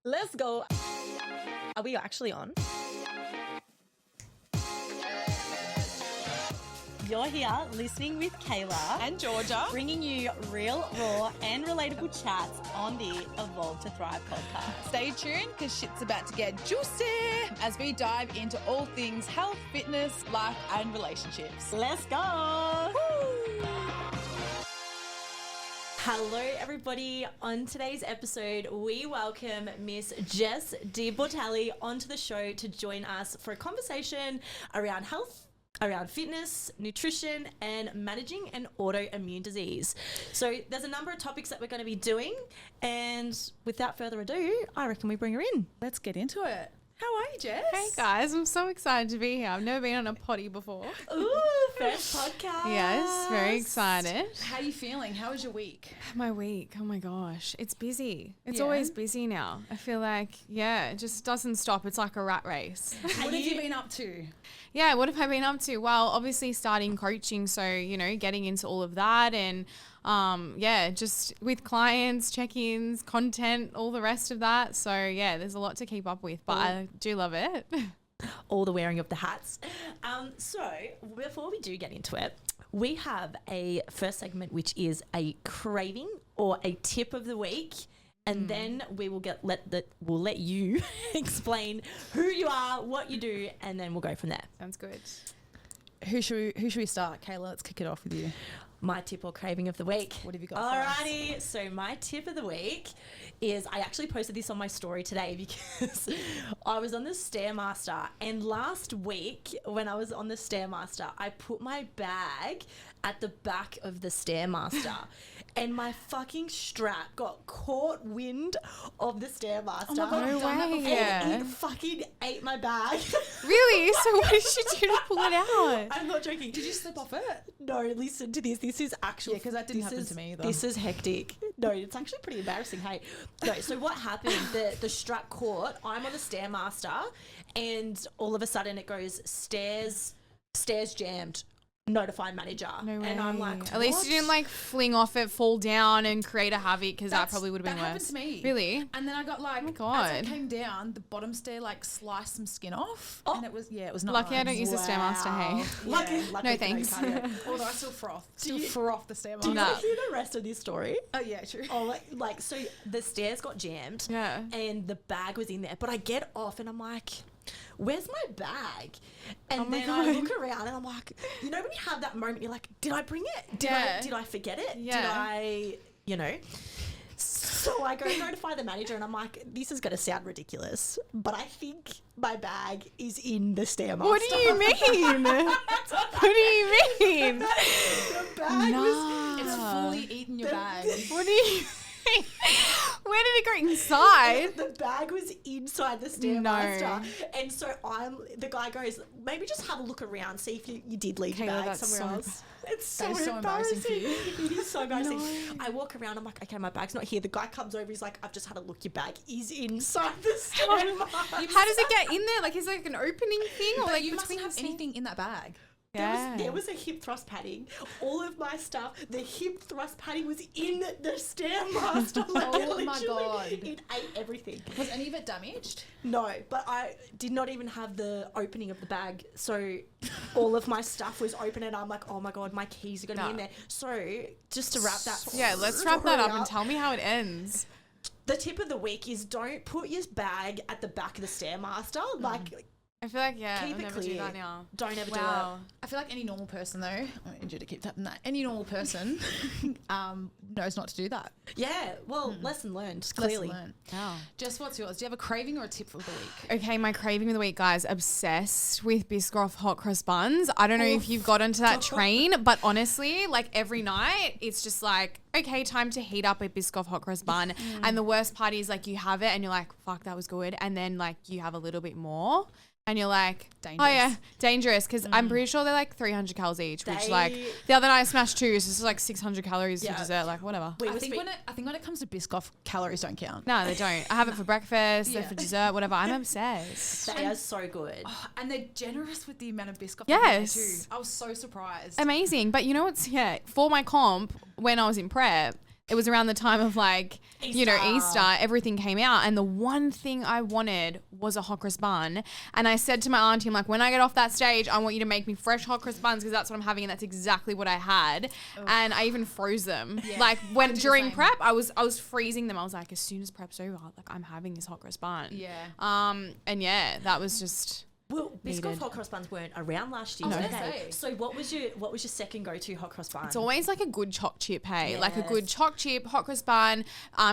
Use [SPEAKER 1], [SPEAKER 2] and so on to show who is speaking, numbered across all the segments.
[SPEAKER 1] Let's go. Are we actually on? You're here listening with Kayla
[SPEAKER 2] and Georgia,
[SPEAKER 1] bringing you real, raw and relatable chats on the Evolve to Thrive podcast.
[SPEAKER 2] Stay tuned because shit's about to get juicy as we dive into all things health, fitness, life and relationships.
[SPEAKER 1] Let's go. Woo. Hello everybody. On today's episode, we welcome Miss Jess De Bortoli onto the show to join us for a conversation around health, around fitness, nutrition, and managing an autoimmune disease. So there's a number of topics that we're going to be doing, and without further ado, I reckon we bring her in.
[SPEAKER 2] Let's get into it. How are you, Jess?
[SPEAKER 3] Hey guys, I'm so excited to be here. I've never been on a potty before.
[SPEAKER 1] Ooh, first podcast.
[SPEAKER 3] Yes, very excited.
[SPEAKER 2] How are you feeling? How was your week?
[SPEAKER 3] My week, oh my gosh, it's busy. It's
[SPEAKER 2] Yeah.
[SPEAKER 3] always busy now. I feel like, it just doesn't stop. It's like a rat race.
[SPEAKER 2] What have you been up to?
[SPEAKER 3] Yeah, what have I been up to? Well, obviously starting coaching, so, getting into all of that and just with clients, check-ins, content, all the rest of that. So, there's a lot to keep up with, but I do love it.
[SPEAKER 1] All the wearing of the hats. So before we do get into it, we have a first segment, which is a craving or a tip of the week. And then we will we'll let you explain who you are, what you do, and then we'll go from there.
[SPEAKER 3] Sounds good.
[SPEAKER 2] Who should we start? Kayla, let's kick it off with you.
[SPEAKER 1] My tip or craving of the week.
[SPEAKER 2] What have you got for us?
[SPEAKER 1] Alrighty, so my tip of the week is, I actually posted this on my story today because I was on the Stairmaster, and last week when I was on the Stairmaster, I put my bag at the back of the Stairmaster and my fucking strap got caught wind of the Stairmaster.
[SPEAKER 2] Oh my God,
[SPEAKER 3] No
[SPEAKER 2] I've done that
[SPEAKER 3] way.
[SPEAKER 2] before.
[SPEAKER 1] And it fucking ate my bag.
[SPEAKER 3] Really? So what did you do to pull it out?
[SPEAKER 1] I'm not joking.
[SPEAKER 2] Did you slip off it?
[SPEAKER 1] No, listen to this. This is actual.
[SPEAKER 2] Yeah, 'cause that didn't happen to me either.
[SPEAKER 1] This is hectic. No, it's actually pretty embarrassing. Hey, no. So what happened? The strap caught. I'm on the Stairmaster, and all of a sudden it goes stairs jammed. Notify manager.
[SPEAKER 3] No way.
[SPEAKER 1] And I'm like,
[SPEAKER 3] at least you didn't like fling off it, fall down and create a havoc, because that probably would have been
[SPEAKER 2] That
[SPEAKER 3] worse.
[SPEAKER 2] happened to me.
[SPEAKER 3] Really?
[SPEAKER 2] And then I got like,
[SPEAKER 3] Oh my
[SPEAKER 2] as
[SPEAKER 3] God.
[SPEAKER 2] I came down, the bottom stair like sliced some skin off.
[SPEAKER 1] Oh.
[SPEAKER 2] And it was not
[SPEAKER 3] Lucky I
[SPEAKER 2] nice.
[SPEAKER 3] don't use the Stairmaster, hey.
[SPEAKER 2] Yeah.
[SPEAKER 1] Lucky
[SPEAKER 3] No
[SPEAKER 1] for
[SPEAKER 3] thanks.
[SPEAKER 1] cardio.
[SPEAKER 2] Although I still froth.
[SPEAKER 1] Do you-
[SPEAKER 2] froth the Stairmaster.
[SPEAKER 1] Do you
[SPEAKER 3] Nah.
[SPEAKER 1] want to hear the rest of this story?
[SPEAKER 2] Oh yeah, true.
[SPEAKER 1] Oh, like so the stairs got jammed.
[SPEAKER 3] Yeah.
[SPEAKER 1] And the bag was in there, but I get off and I'm like, where's my bag? And
[SPEAKER 3] Oh my
[SPEAKER 1] then I
[SPEAKER 3] God.
[SPEAKER 1] look around and I'm like, when you have that moment, you're like, did I bring it? Did
[SPEAKER 3] Yeah.
[SPEAKER 1] I forget it?
[SPEAKER 3] Yeah.
[SPEAKER 1] Did I, So I go notify the manager and I'm like, this is going to sound ridiculous, but I think my bag is in the Stairmaster.
[SPEAKER 3] What do you mean? What do you mean?
[SPEAKER 1] The bag was...
[SPEAKER 2] It's fully eaten your bag.
[SPEAKER 3] What do you mean? Where did it go inside?
[SPEAKER 1] The bag was inside the Stairmaster. And so the guy goes, maybe just have a look around, see if you did leave your
[SPEAKER 3] Kayla,
[SPEAKER 1] bag
[SPEAKER 3] that's
[SPEAKER 1] somewhere
[SPEAKER 3] so
[SPEAKER 1] else. It's so,
[SPEAKER 2] That is so embarrassing for you.
[SPEAKER 1] It is so embarrassing.
[SPEAKER 3] No.
[SPEAKER 1] I walk around, I'm like, okay, my bag's not here. The guy comes over, he's like, I've just had a look, your bag is inside the Stairmaster.
[SPEAKER 3] How does it get in there? Like, is it like an opening thing, or
[SPEAKER 2] But
[SPEAKER 3] like
[SPEAKER 2] you mustn't have
[SPEAKER 3] seams?
[SPEAKER 2] anything in that bag.
[SPEAKER 1] There was a hip thrust padding. All of my stuff, the hip thrust padding was in the Stairmaster.
[SPEAKER 2] Oh my
[SPEAKER 1] literally,
[SPEAKER 2] God.
[SPEAKER 1] It ate everything.
[SPEAKER 2] Was any of it damaged?
[SPEAKER 1] No, but I did not even have the opening of the bag. So all of my stuff was open and I'm like, oh my God, my keys are going to be in there. So just to wrap that
[SPEAKER 3] Yeah, let's wrap that
[SPEAKER 1] story
[SPEAKER 3] up and tell me how it ends.
[SPEAKER 1] The tip of the week is don't put your bag at the back of the Stairmaster. Like,
[SPEAKER 3] I feel like,
[SPEAKER 1] keep
[SPEAKER 3] I'll
[SPEAKER 1] it
[SPEAKER 3] never
[SPEAKER 1] clear.
[SPEAKER 3] do that now.
[SPEAKER 1] Don't ever
[SPEAKER 3] Wow.
[SPEAKER 2] I feel like any normal person though, I need you to keep tapping that. Any normal person knows not to do that.
[SPEAKER 1] do it. Yeah, well, lesson learned, clearly.
[SPEAKER 2] Lesson learned.
[SPEAKER 3] Wow.
[SPEAKER 2] Jess, what's yours? Do you have a craving or a tip for the week?
[SPEAKER 3] Okay, my craving of the week, guys. Obsessed with Biscoff hot cross buns. I don't know if you've got onto that train, but honestly, like every night, it's just like, okay, time to heat up a Biscoff hot cross bun. And the worst part is like you have it and you're like, fuck, that was good. And then like you have a little bit more. And you're like,
[SPEAKER 2] Dangerous.
[SPEAKER 3] oh yeah, dangerous. Because I'm pretty sure they're like 300 calories each, which like
[SPEAKER 1] They-
[SPEAKER 3] the other night I smashed two, so this is like 600 calories
[SPEAKER 1] Yeah.
[SPEAKER 3] for dessert, like whatever.
[SPEAKER 1] We
[SPEAKER 2] I
[SPEAKER 1] were
[SPEAKER 2] think when it comes to Biscoff, calories don't count.
[SPEAKER 3] No, they don't. I have it for breakfast,
[SPEAKER 2] Yeah.
[SPEAKER 3] for dessert, whatever. I'm obsessed.
[SPEAKER 1] They are so good.
[SPEAKER 2] Oh, and they're generous with the amount of Biscoff they put in there
[SPEAKER 3] Yes.
[SPEAKER 2] too. I was so surprised.
[SPEAKER 3] Amazing. But you know what's, for my comp, when I was in prep, it was around the time of like, Easter, everything came out. And the one thing I wanted was a hot cross bun. And I said to my auntie, I'm like, when I get off that stage, I want you to make me fresh hot cross buns because that's what I'm having. And that's exactly what I had. Oh. And I even froze them. Yeah. Like during prep, I was freezing them. I was like, as soon as prep's over, like I'm having this hot cross bun.
[SPEAKER 2] Yeah.
[SPEAKER 3] And yeah, that was just...
[SPEAKER 1] Well, Biscoff hot cross buns weren't around last year. Okay. So what was your second go-to hot cross bun?
[SPEAKER 3] It's always like a good choc chip, hey? Yes. Like a good choc chip, hot cross bun,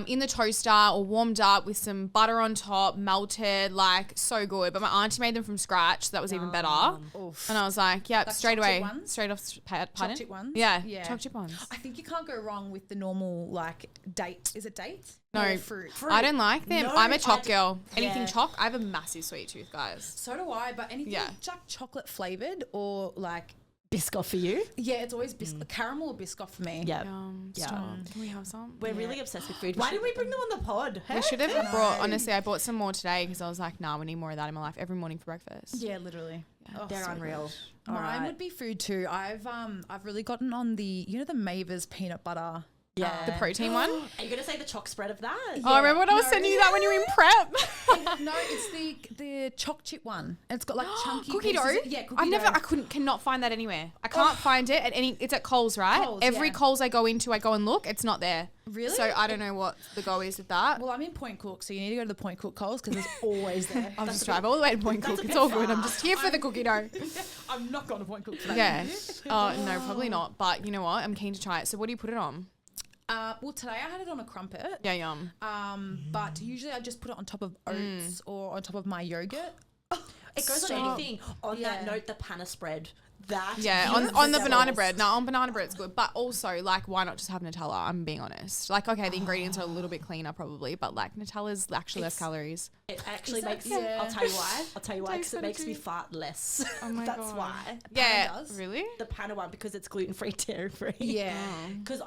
[SPEAKER 3] in the toaster or warmed up with some butter on top, melted, like so good. But my auntie made them from scratch, so that was even better. Oof. And I was like, yeah, like straight away. Straight off, pardon?
[SPEAKER 2] Choc chip ones?
[SPEAKER 3] Yeah, choc chip ones.
[SPEAKER 2] I think you can't go wrong with the normal like date. Is it date?
[SPEAKER 3] No,
[SPEAKER 2] fruit.
[SPEAKER 3] I don't like them. No, I'm a choc girl. Anything choc, I have a massive sweet tooth, guys.
[SPEAKER 2] So do I, but anything like chocolate flavoured or like...
[SPEAKER 1] Biscoff for you?
[SPEAKER 2] Yeah, it's always caramel or Biscoff for me.
[SPEAKER 1] Yeah.
[SPEAKER 3] Can we have some?
[SPEAKER 1] We're really obsessed with food. Why did we bring them on the pod?
[SPEAKER 3] We should have brought, honestly, I bought some more today because I was like, nah, we need more of that in my life every morning for breakfast.
[SPEAKER 2] Yeah, literally.
[SPEAKER 1] Yeah. They're so unreal.
[SPEAKER 2] Mine would be food too. I've really gotten on the, the Maver's peanut butter.
[SPEAKER 3] Yeah. The protein one?
[SPEAKER 1] Are you going to say the choc spread of that?
[SPEAKER 3] Yeah. Oh, I remember when I was sending you that when you were in prep.
[SPEAKER 2] No, it's the choc chip one. And it's got like chunky
[SPEAKER 3] cookie
[SPEAKER 2] pieces.
[SPEAKER 3] dough?
[SPEAKER 2] Yeah, cookie dough.
[SPEAKER 3] I cannot find that anywhere. I can't find it at it's at Coles, right? Every Coles I go into, I go and look, it's not there.
[SPEAKER 2] Really?
[SPEAKER 3] So I don't know what the go is with that.
[SPEAKER 2] Well, I'm in Point Cook, so you need to go to the Point Cook Coles because it's always there.
[SPEAKER 3] I'll just drive all the way to Point Cook. It's all good. I'm just here for the cookie dough.
[SPEAKER 2] I'm not going to Point Cook today.
[SPEAKER 3] Yeah. Oh, no, probably not. But you know what? I'm keen to try it. So what do you put it on?
[SPEAKER 2] Well, today I had it on a crumpet.
[SPEAKER 3] Yeah, yum.
[SPEAKER 2] But usually I just put it on top of oats or on top of my yogurt.
[SPEAKER 1] It goes on anything. On that note, the panna spread.
[SPEAKER 3] On the banana bread. No, on banana bread it's good. But also, like, why not just have Nutella? I'm being honest. Like, okay, the ingredients are a little bit cleaner probably, but like Nutella's actually less calories.
[SPEAKER 1] It actually makes. I'll tell you why. Because it makes me fart less.
[SPEAKER 3] Oh my
[SPEAKER 1] That's
[SPEAKER 3] God.
[SPEAKER 1] why.
[SPEAKER 3] Yeah. Really?
[SPEAKER 1] The panna one because it's gluten free, dairy free.
[SPEAKER 2] Yeah.
[SPEAKER 1] Because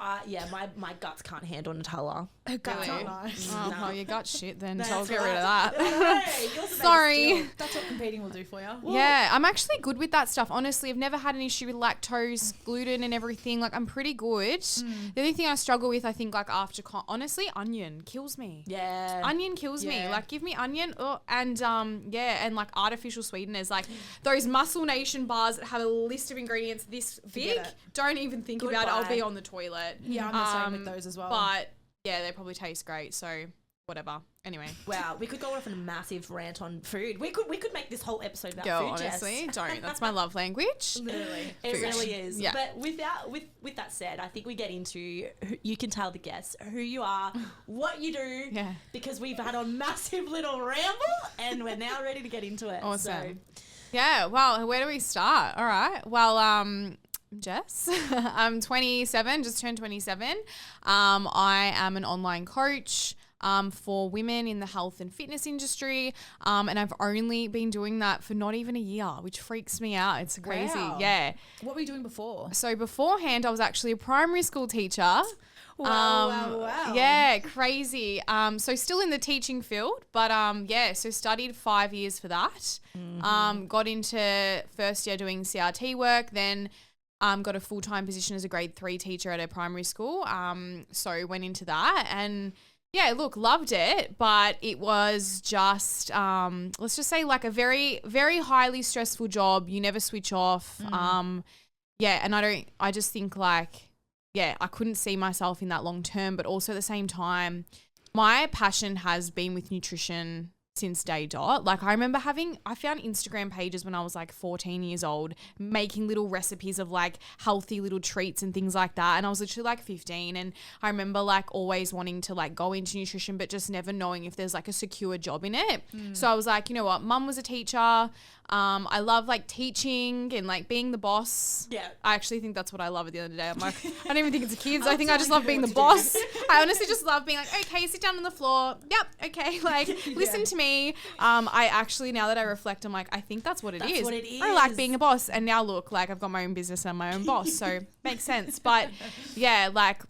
[SPEAKER 1] my guts can't handle Nutella.
[SPEAKER 2] Guts aren't nice.
[SPEAKER 3] Oh, well, your gut's shit then.
[SPEAKER 1] That's
[SPEAKER 3] so I'll get
[SPEAKER 1] right.
[SPEAKER 3] rid of that.
[SPEAKER 1] Hey,
[SPEAKER 3] Sorry.
[SPEAKER 2] That's what competing will do for you.
[SPEAKER 3] Yeah, I'm actually good with that stuff. Honestly, I've never had an issue with lactose, gluten and everything. Like, I'm pretty good. The only thing I struggle with, I think, like after, honestly, onion kills me.
[SPEAKER 1] Yeah.
[SPEAKER 3] Onion kills me. Like, give me onion. And like artificial sweeteners. Like those Muscle Nation bars that have a list of ingredients this big. Don't even think about it. I'll be on the toilet.
[SPEAKER 2] Yeah, I'm the same with those as well.
[SPEAKER 3] But yeah, they probably taste great. So whatever. Anyway.
[SPEAKER 1] Wow, we could go off on a massive rant on food. We could make this whole episode about
[SPEAKER 3] Girl,
[SPEAKER 1] food,
[SPEAKER 3] honestly,
[SPEAKER 1] Jess.
[SPEAKER 3] don't. That's my love language.
[SPEAKER 1] Literally. It really is.
[SPEAKER 3] Yeah.
[SPEAKER 1] But with that said, I think we get into, you can tell the guests who you are, what you do, because we've had a massive little ramble and we're now ready to get into it.
[SPEAKER 3] Awesome. So. Yeah, well, where do we start? All right. Well, Jess, I'm 27, just turned 27. I am an online coach for women in the health and fitness industry. And I've only been doing that for not even a year, which freaks me out. It's crazy.
[SPEAKER 2] Wow.
[SPEAKER 3] Yeah.
[SPEAKER 2] What were you doing before?
[SPEAKER 3] So beforehand, I was actually a primary school teacher.
[SPEAKER 2] Wow.
[SPEAKER 3] Yeah, crazy. So still in the teaching field, but so studied 5 years for that. Got into first year doing CRT work, then got a full-time position as a grade 3 teacher at a primary school. So went into that and yeah, look, loved it, but it was just, let's just say like a very, very highly stressful job. You never switch off. And I just think like, I couldn't see myself in that long term, but also at the same time, my passion has been with nutrition since day dot. Like I remember I found Instagram pages when I was like 14 years old, making little recipes of like healthy little treats and things like that. And I was literally like 15. And I remember like always wanting to like go into nutrition, but just never knowing if there's like a secure job in it. So I was like, you know what? Mum was a teacher. I love like teaching and like being the boss. Yeah. I actually think that's what I love at the end of the day. I'm like, I don't even think it's the kids. I think I just love being the boss. I honestly just love being like, okay, sit down on the floor. Yep. Okay. Like listen to me. I actually, now that I reflect, I'm like, I think that's what it is. That's what it is. I like being a boss. And now look, like I've got my own business and I'm my own boss. So makes sense. But yeah, like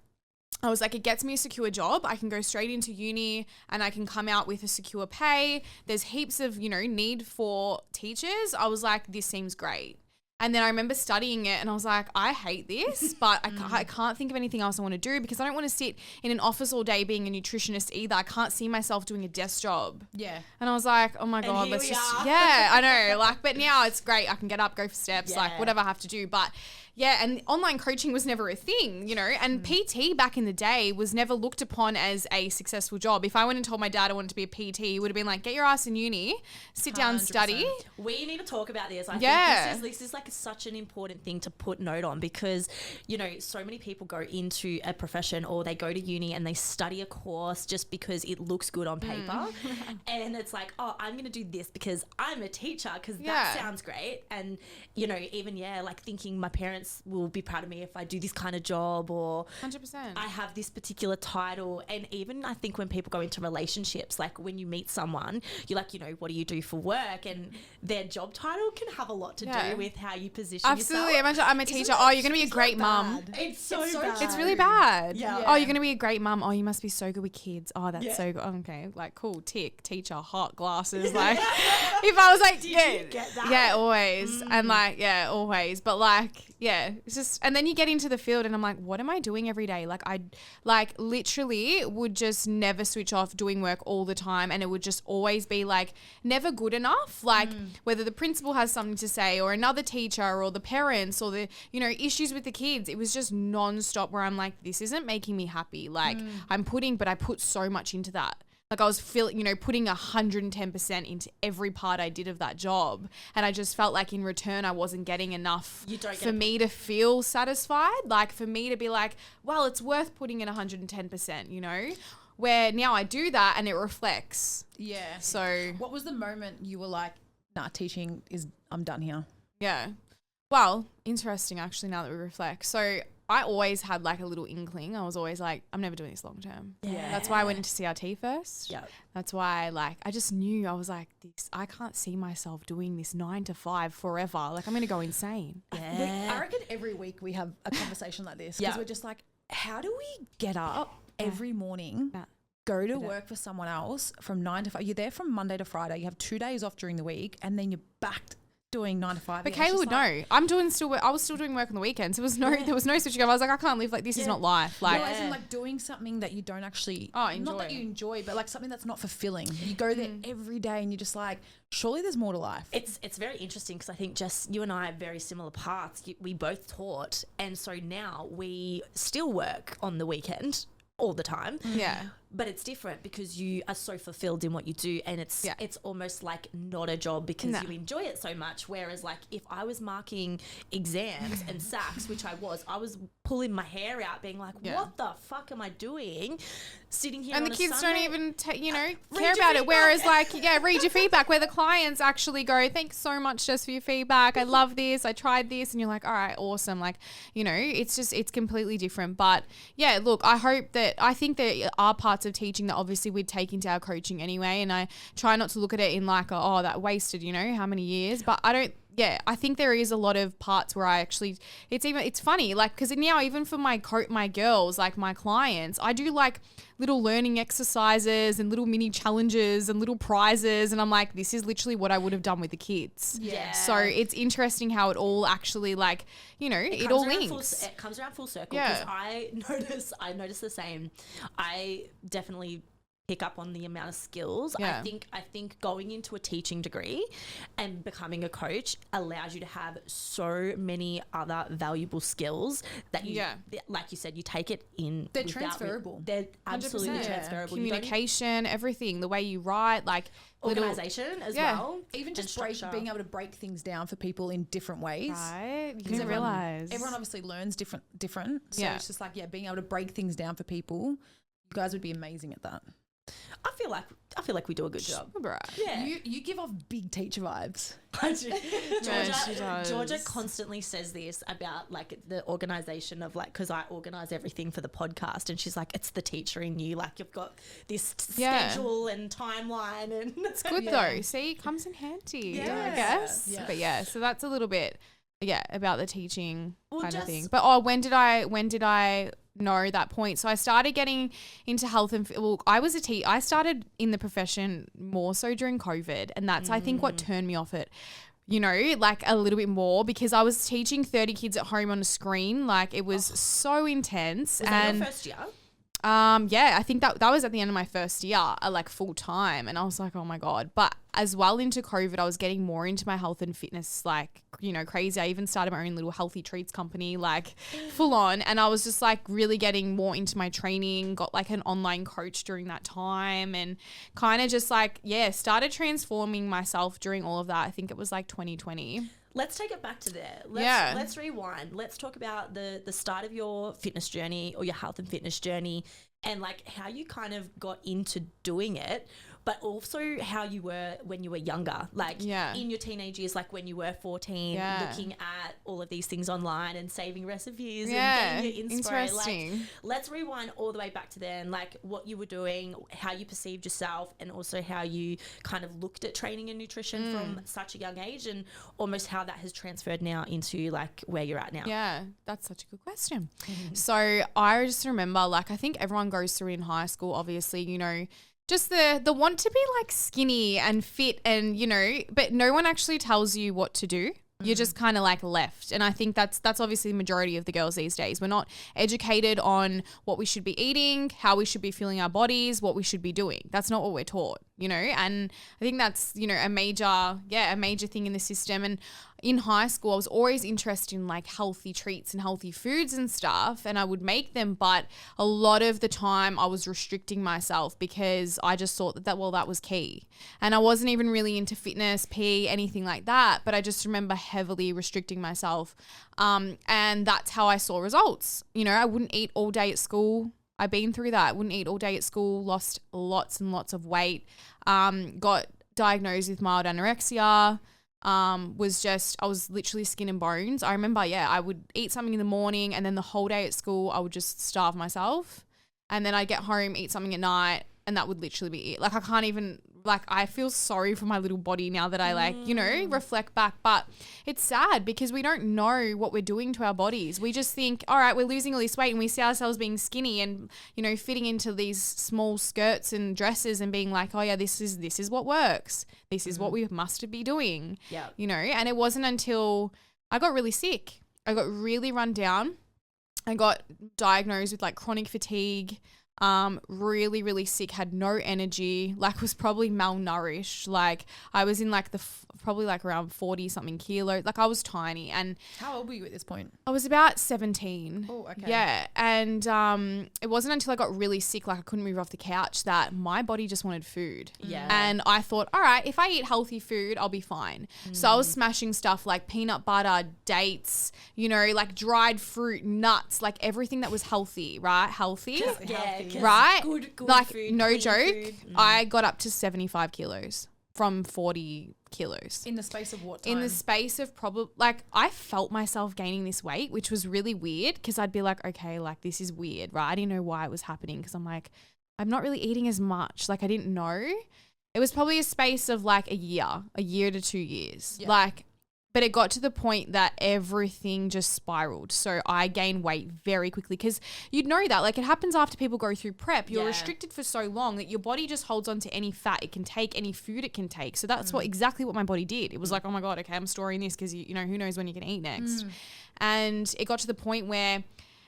[SPEAKER 3] I was like, it gets me a secure job. I can go straight into uni and I can come out with a secure pay. There's heaps of, need for teachers. I was like, this seems great. And then I remember studying it and I was like, I hate this, but I can't think of anything else I want to do because I don't want to sit in an office all day being a nutritionist either. I can't see myself doing a desk job.
[SPEAKER 2] Yeah.
[SPEAKER 3] And I was like, oh my God, let's just, I know. Like, but now it's great. I can get up, go for steps, like whatever I have to do. But yeah, and online coaching was never a thing, you know, and PT back in the day was never looked upon as a successful job. If I went and told my dad I wanted to be a PT, he would have been like, get your ass in uni, sit down,
[SPEAKER 2] 100%.
[SPEAKER 3] study.
[SPEAKER 1] We need to talk about this. I think this is like such an important thing to put note on because, you know, so many people go into a profession or they go to uni and they study a course just because it looks good on paper. And it's like, oh, I'm going to do this because I'm a teacher because that sounds great. And, you know, even, like thinking my parents will be proud of me if I do this kind of job or
[SPEAKER 3] 100%.
[SPEAKER 1] I have this particular title. And even I think when people go into relationships, like when you meet someone, you're like, you know, what do you do for work? And their job title can have a lot to do with how you position
[SPEAKER 3] Absolutely.
[SPEAKER 1] yourself.
[SPEAKER 3] Imagine I'm a teacher. Oh, you're going to be a great mum.
[SPEAKER 1] It's so bad.
[SPEAKER 3] It's really bad.
[SPEAKER 1] Yeah.
[SPEAKER 3] Oh, you're going to be a great mum. Oh, you must be so good with kids. Oh, that's so good. Okay. Like, cool. Tick. Teacher. Hot. Glasses. Like, if I was like,
[SPEAKER 1] Did you get that?
[SPEAKER 3] Yeah, always. And like, always. But like, it's just, and then you get into the field and I'm like, what am I doing every day? Like I literally would just never switch off doing work all the time. And it would just always be like never good enough. Like whether the principal has something to say or another teacher or the parents or the, you know, issues with the kids, it was just nonstop where I'm like, this isn't making me happy. Like but I put so much into that. Like I was putting 110% into every part I did of that job. And I just felt like in return, I wasn't getting enough for me to feel satisfied. Like for me to be like, well, it's worth putting in 110%, you know, where now I do that and it reflects.
[SPEAKER 2] Yeah.
[SPEAKER 3] So
[SPEAKER 2] what was the moment you were like, nah, teaching I'm done here?
[SPEAKER 3] Yeah. Well, interesting actually now that we reflect. So I always had like a little inkling. I was always like, I'm never doing this long term.
[SPEAKER 1] Yeah.
[SPEAKER 3] That's why I went into CRT first.
[SPEAKER 1] Yeah.
[SPEAKER 3] That's why like I just knew I was like I can't see myself doing this 9 to 5 forever. Like I'm going to go insane.
[SPEAKER 2] I reckon every week we have a conversation like this because we're just like, how do we get up every morning, go to work for someone else from 9 to 5? You're there from Monday to Friday. You have 2 days off during the week and then you're back doing 9 to 5.
[SPEAKER 3] But Kayla would know. I was still doing work on the weekends. There was no switching up. I was like, I can't live like this. Is not life. Like,
[SPEAKER 2] like doing something that you don't actually
[SPEAKER 3] enjoy.
[SPEAKER 2] Not that you enjoy, but like something that's not fulfilling. You go there every day and you're just like, surely there's more to life.
[SPEAKER 1] It's very interesting because I think Jess, you and I are very similar paths. We both taught, and so now we still work on the weekend all the time.
[SPEAKER 3] Yeah.
[SPEAKER 1] But it's different because you are so fulfilled in what you do, and it's almost like not a job because you enjoy it so much. Whereas like if I was marking exams and SACs, which I was pulling my hair out being like, what the fuck am I doing sitting here
[SPEAKER 3] and
[SPEAKER 1] on
[SPEAKER 3] the
[SPEAKER 1] a
[SPEAKER 3] kids
[SPEAKER 1] Sunday?
[SPEAKER 3] don't even care about it. Whereas like read your feedback, where the clients actually go, thanks so much Jess for your feedback, I love this, I tried this, and you're like, all right, awesome. Like, you know, it's completely different. But yeah, look, I think there are parts of teaching that obviously we'd take into our coaching anyway, and I try not to look at it in like that wasted, you know, how many years. But I think there is a lot of parts where I actually, it's funny, like, because now even for my girls, like my clients, I do like little learning exercises and little mini challenges and little prizes. And I'm like, this is literally what I would have done with the kids.
[SPEAKER 1] Yeah.
[SPEAKER 3] So it's interesting how it all actually, like, you know, it all links.
[SPEAKER 1] It comes around full circle because I notice the same. I definitely pick up on the amount of skills. I think going into a teaching degree and becoming a coach allows you to have so many other valuable skills that you, like you said, you take it in.
[SPEAKER 2] They're transferable.
[SPEAKER 1] They're absolutely
[SPEAKER 3] 100%.
[SPEAKER 1] transferable.
[SPEAKER 3] Communication, everything, the way you write, like
[SPEAKER 1] organisation as well.
[SPEAKER 2] Even just being able to break things down for people in different ways.
[SPEAKER 3] Right. You didn't realize.
[SPEAKER 2] Everyone obviously learns different. So it's just like, being able to break things down for people. You guys would be amazing at that.
[SPEAKER 1] I feel like we do a good job.
[SPEAKER 3] Right.
[SPEAKER 1] Yeah.
[SPEAKER 2] You give off big teacher vibes.
[SPEAKER 1] I do.
[SPEAKER 3] She does.
[SPEAKER 1] Georgia constantly says this about like the organisation of like, because I organise everything for the podcast, and she's like, it's the teacher in you. Like you've got this schedule and timeline, and it's
[SPEAKER 3] good though. See, it comes in handy. I guess. Yeah. But so that's a little bit about the teaching kind of thing. But when did I know that point? So I started getting into health and I started in the profession more so during COVID, and that's I think what turned me off it you know, like a little bit more because I was teaching 30 kids at home on a screen. Like it was so intense.
[SPEAKER 1] Was that your first year?
[SPEAKER 3] Yeah, I think that was at the end of my first year, like full time. And I was like, oh my God. But as well into COVID, I was getting more into my health and fitness, like, you know, crazy. I even started my own little healthy treats company, like full on. And I was just like really getting more into my training, got like an online coach during that time and kind of just like, yeah, started transforming myself during all of that. I think it was like 2020.
[SPEAKER 1] Let's take it back to there. Let's rewind. Let's talk about the start of your fitness journey or your health and fitness journey and like how you kind of got into doing it, but also how you were when you were younger, like in your teenage years, like when you were 14, looking at all of these things online and saving recipes and getting your inspo.
[SPEAKER 3] Interesting.
[SPEAKER 1] Like, let's rewind all the way back to then, like what you were doing, how you perceived yourself, and also how you kind of looked at training and nutrition from such a young age, and almost how that has transferred now into like where you're at now.
[SPEAKER 3] Yeah, that's such a good question. So I just remember, like, I think everyone goes through in high school, obviously, you know, just the want to be like skinny and fit and, you know, but no one actually tells you what to do. You're just kind of like left. And I think that's obviously the majority of the girls these days. We're not educated on what we should be eating, how we should be feeling our bodies, what we should be doing. That's not what we're taught, you know? And I think that's, you know, a major thing in the system. And in high school, I was always interested in like healthy treats and healthy foods and stuff, and I would make them, but a lot of the time I was restricting myself because I just thought that was key. And I wasn't even really into fitness, PE, anything like that, but I just remember heavily restricting myself. And that's how I saw results. You know, I wouldn't eat all day at school. I've been through that. I wouldn't eat all day at school, lost lots and lots of weight, got diagnosed with mild anorexia. I was literally skin and bones. I remember, I would eat something in the morning and then the whole day at school I would just starve myself. And then I'd get home, eat something at night, and that would literally be it. Like I can't even, like I feel sorry for my little body now that I like, you know, reflect back. But it's sad because we don't know what we're doing to our bodies. We just think, all right, we're losing all this weight and we see ourselves being skinny and, you know, fitting into these small skirts and dresses and being like, oh yeah, this is what works. This is what we must be doing, you know. And it wasn't until I got really sick. I got really run down. I got diagnosed with like chronic fatigue, really, really sick, had no energy, like was probably malnourished. Like I was in like probably like around 40 something kilos. Like I was tiny. And
[SPEAKER 2] how old were you at this point?
[SPEAKER 3] I was about 17.
[SPEAKER 2] Oh, okay.
[SPEAKER 3] Yeah. And it wasn't until I got really sick, like I couldn't move off the couch, that my body just wanted food.
[SPEAKER 1] Yeah.
[SPEAKER 3] And I thought, all right, if I eat healthy food, I'll be fine. So I was smashing stuff like peanut butter, dates, you know, like dried fruit, nuts, like everything that was healthy, right? Healthy. Right?
[SPEAKER 1] Good
[SPEAKER 3] like
[SPEAKER 1] food,
[SPEAKER 3] no joke,
[SPEAKER 1] food.
[SPEAKER 3] I got up to 75 kilos from 40 kilos.
[SPEAKER 2] In the space of what time?
[SPEAKER 3] In the space of probably, like I felt myself gaining this weight, which was really weird because I'd be like, okay, like this is weird, right? I didn't know why it was happening because I'm like, I'm not really eating as much. Like I didn't know. It was probably a space of like a year to 2 years. Yeah. Like, but it got to the point that everything just spiraled. So I gained weight very quickly because you'd know that. Like it happens after people go through prep. You're restricted for so long that your body just holds on to any fat it can take, any food it can take. So that's exactly what my body did. It was like, oh my God, okay, I'm storing this because, you know, who knows when you can eat next. And it got to the point where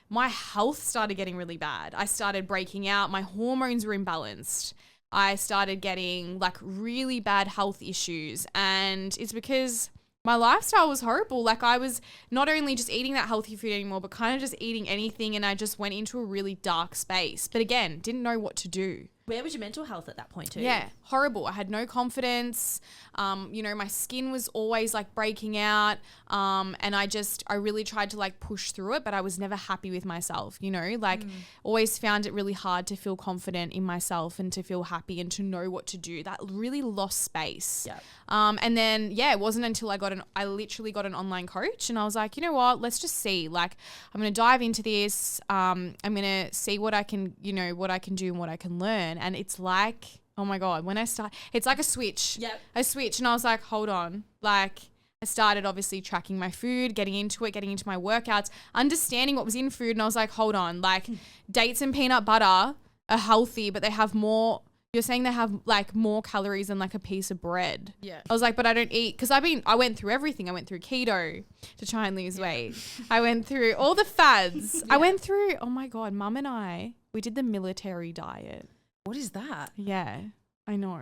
[SPEAKER 3] my health started getting really bad. I started breaking out. My hormones were imbalanced. I started getting like really bad health issues. And it's because my lifestyle was horrible. Like I was not only just eating that healthy food anymore, but kind of just eating anything. And I just went into a really dark space. But again, didn't know what to do.
[SPEAKER 1] Where was your mental health at that point too?
[SPEAKER 3] Yeah, horrible. I had no confidence. You know, my skin was always like breaking out. And I really tried to like push through it, but I was never happy with myself, you know, like always found it really hard to feel confident in myself and to feel happy and to know what to do. That really lost space.
[SPEAKER 1] Yeah.
[SPEAKER 3] And then, it wasn't until I literally got an online coach and I was like, you know what, let's just see, like, I'm going to dive into this. I'm going to see what I can, you know, what I can do and what I can learn. And it's like, oh my God, when I start, it's like a switch.
[SPEAKER 1] Yep.
[SPEAKER 3] A switch. And I was like, hold on. Like I started obviously tracking my food, getting into my workouts, understanding what was in food. And I was like, hold on, like dates and peanut butter are healthy, but they have more you're saying they have like more calories than like a piece of bread.
[SPEAKER 2] Yeah.
[SPEAKER 3] I was like, but I don't eat, because I went through everything. I went through keto to try and lose weight. I went through all the fads. I went through, oh my God, Mum and we did the military diet.
[SPEAKER 2] What is that?
[SPEAKER 3] Yeah, I know.